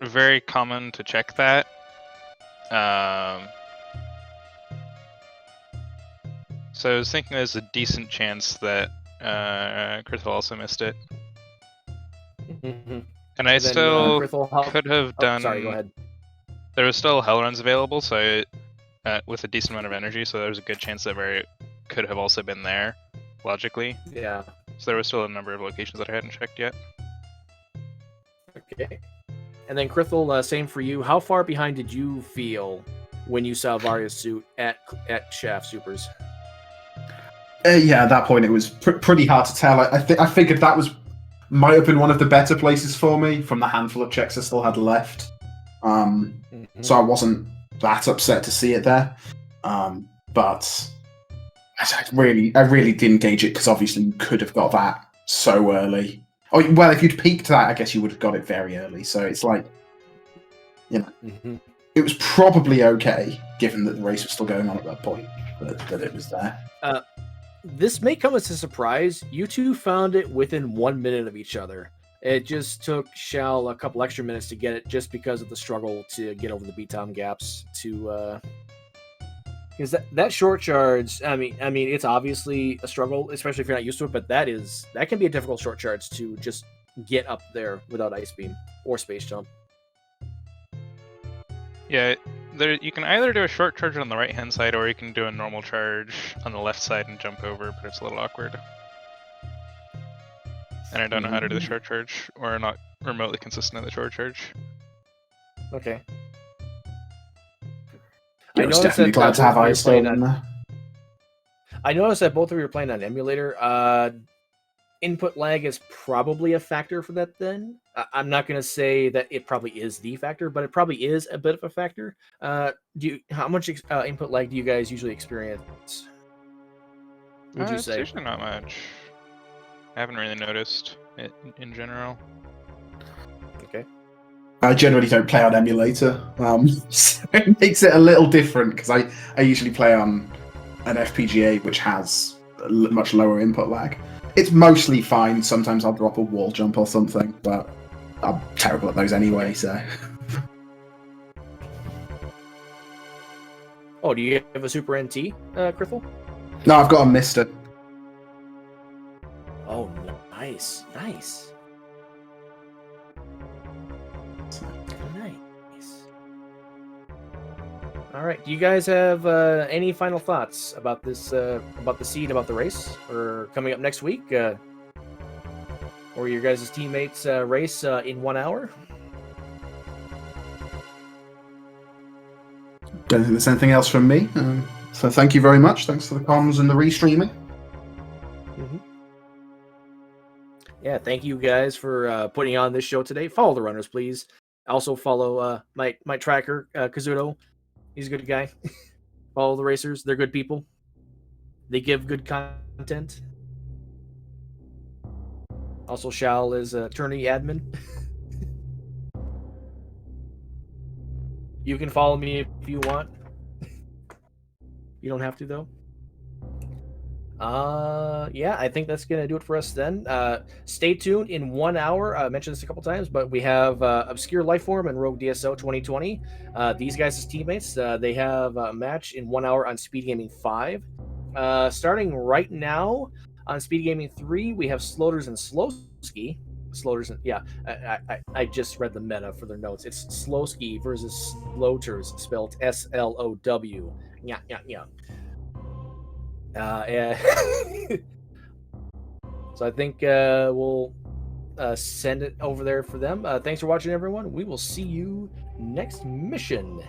very common to check that. So I was thinking there's a decent chance that Krithel also missed it. Mm-hmm. And I And then, still Krithel, could have oh, done. sorry, go ahead. There was still hell runs available, so with a decent amount of energy, so there was a good chance that Varia could have also been there, logically. Yeah. So there was still a number of locations that I hadn't checked yet. Okay. And then Krithel, same for you. How far behind did you feel when you saw Varia's suit at Shaft Supers? Yeah, at that point it was pretty hard to tell. I figured that might have been one of the better places for me from the handful of checks I still had left. So I wasn't that upset to see it there. But I really didn't gauge it because obviously you could have got that so early. Oh well, if you'd peaked that, I guess you would have got it very early. So it's like, it was probably okay given that the race was still going on at that point that it was there. This may come as a surprise. You two found it within 1 minute of each other. It just took Shal a couple extra minutes to get it, just because of the struggle to get over the beat-down gaps. Because that short charge, I mean, it's obviously a struggle, especially if you're not used to it. But that can be a difficult short charge to just get up there without Ice Beam or Space Jump. Yeah, you can either do a short charge on the right-hand side, or you can do a normal charge on the left side and jump over, but it's a little awkward. And I don't know how to do the short charge, or not remotely consistent in the short charge. Okay. I was definitely glad to have Ice Storm in there. I noticed that both of you are playing on emulator. Input lag is probably a factor for that then. I'm not going to say that it probably is the factor, but it probably is a bit of a factor. How much input lag do you guys usually experience? Would you say? It's usually not much. I haven't really noticed it in general. Okay. I generally don't play on emulator, so it makes it a little different because I usually play on an FPGA which has a much lower input lag. It's mostly fine. Sometimes I'll drop a wall jump or something, but I'm terrible at those anyway, so... Oh, do you have a Super NT, Krithel? No, I've got a Mister. Oh, nice. Nice. All right. Do you guys have any final thoughts about this, about the seed, about the race, or coming up next week, or your guys' teammates' race in 1 hour? Don't think there's anything else from me. So thank you very much. Thanks for the comms and the restreaming. Yeah, thank you guys for putting on this show today. Follow the runners, please. Also follow my tracker, Kazuto. He's a good guy. Follow the racers. They're good people. They give good content. Also, Shal is attorney admin. You can follow me if you want. You don't have to, though. Yeah, I think that's gonna do it for us then. Stay tuned in 1 hour. I mentioned this a couple times, but we have Obscure Lifeform and Rogue DSO 2020. These guys as teammates, they have a match in 1 hour on Speed Gaming 5. Starting right now on Speed Gaming 3, we have Sloters and Slowski. Sloters and I just read the meta for their notes. It's Slowski versus Sloters, spelled SLOW. Yeah, yeah, yeah. So I think we'll send it over there for them. Thanks for watching, everyone. We will see you next mission.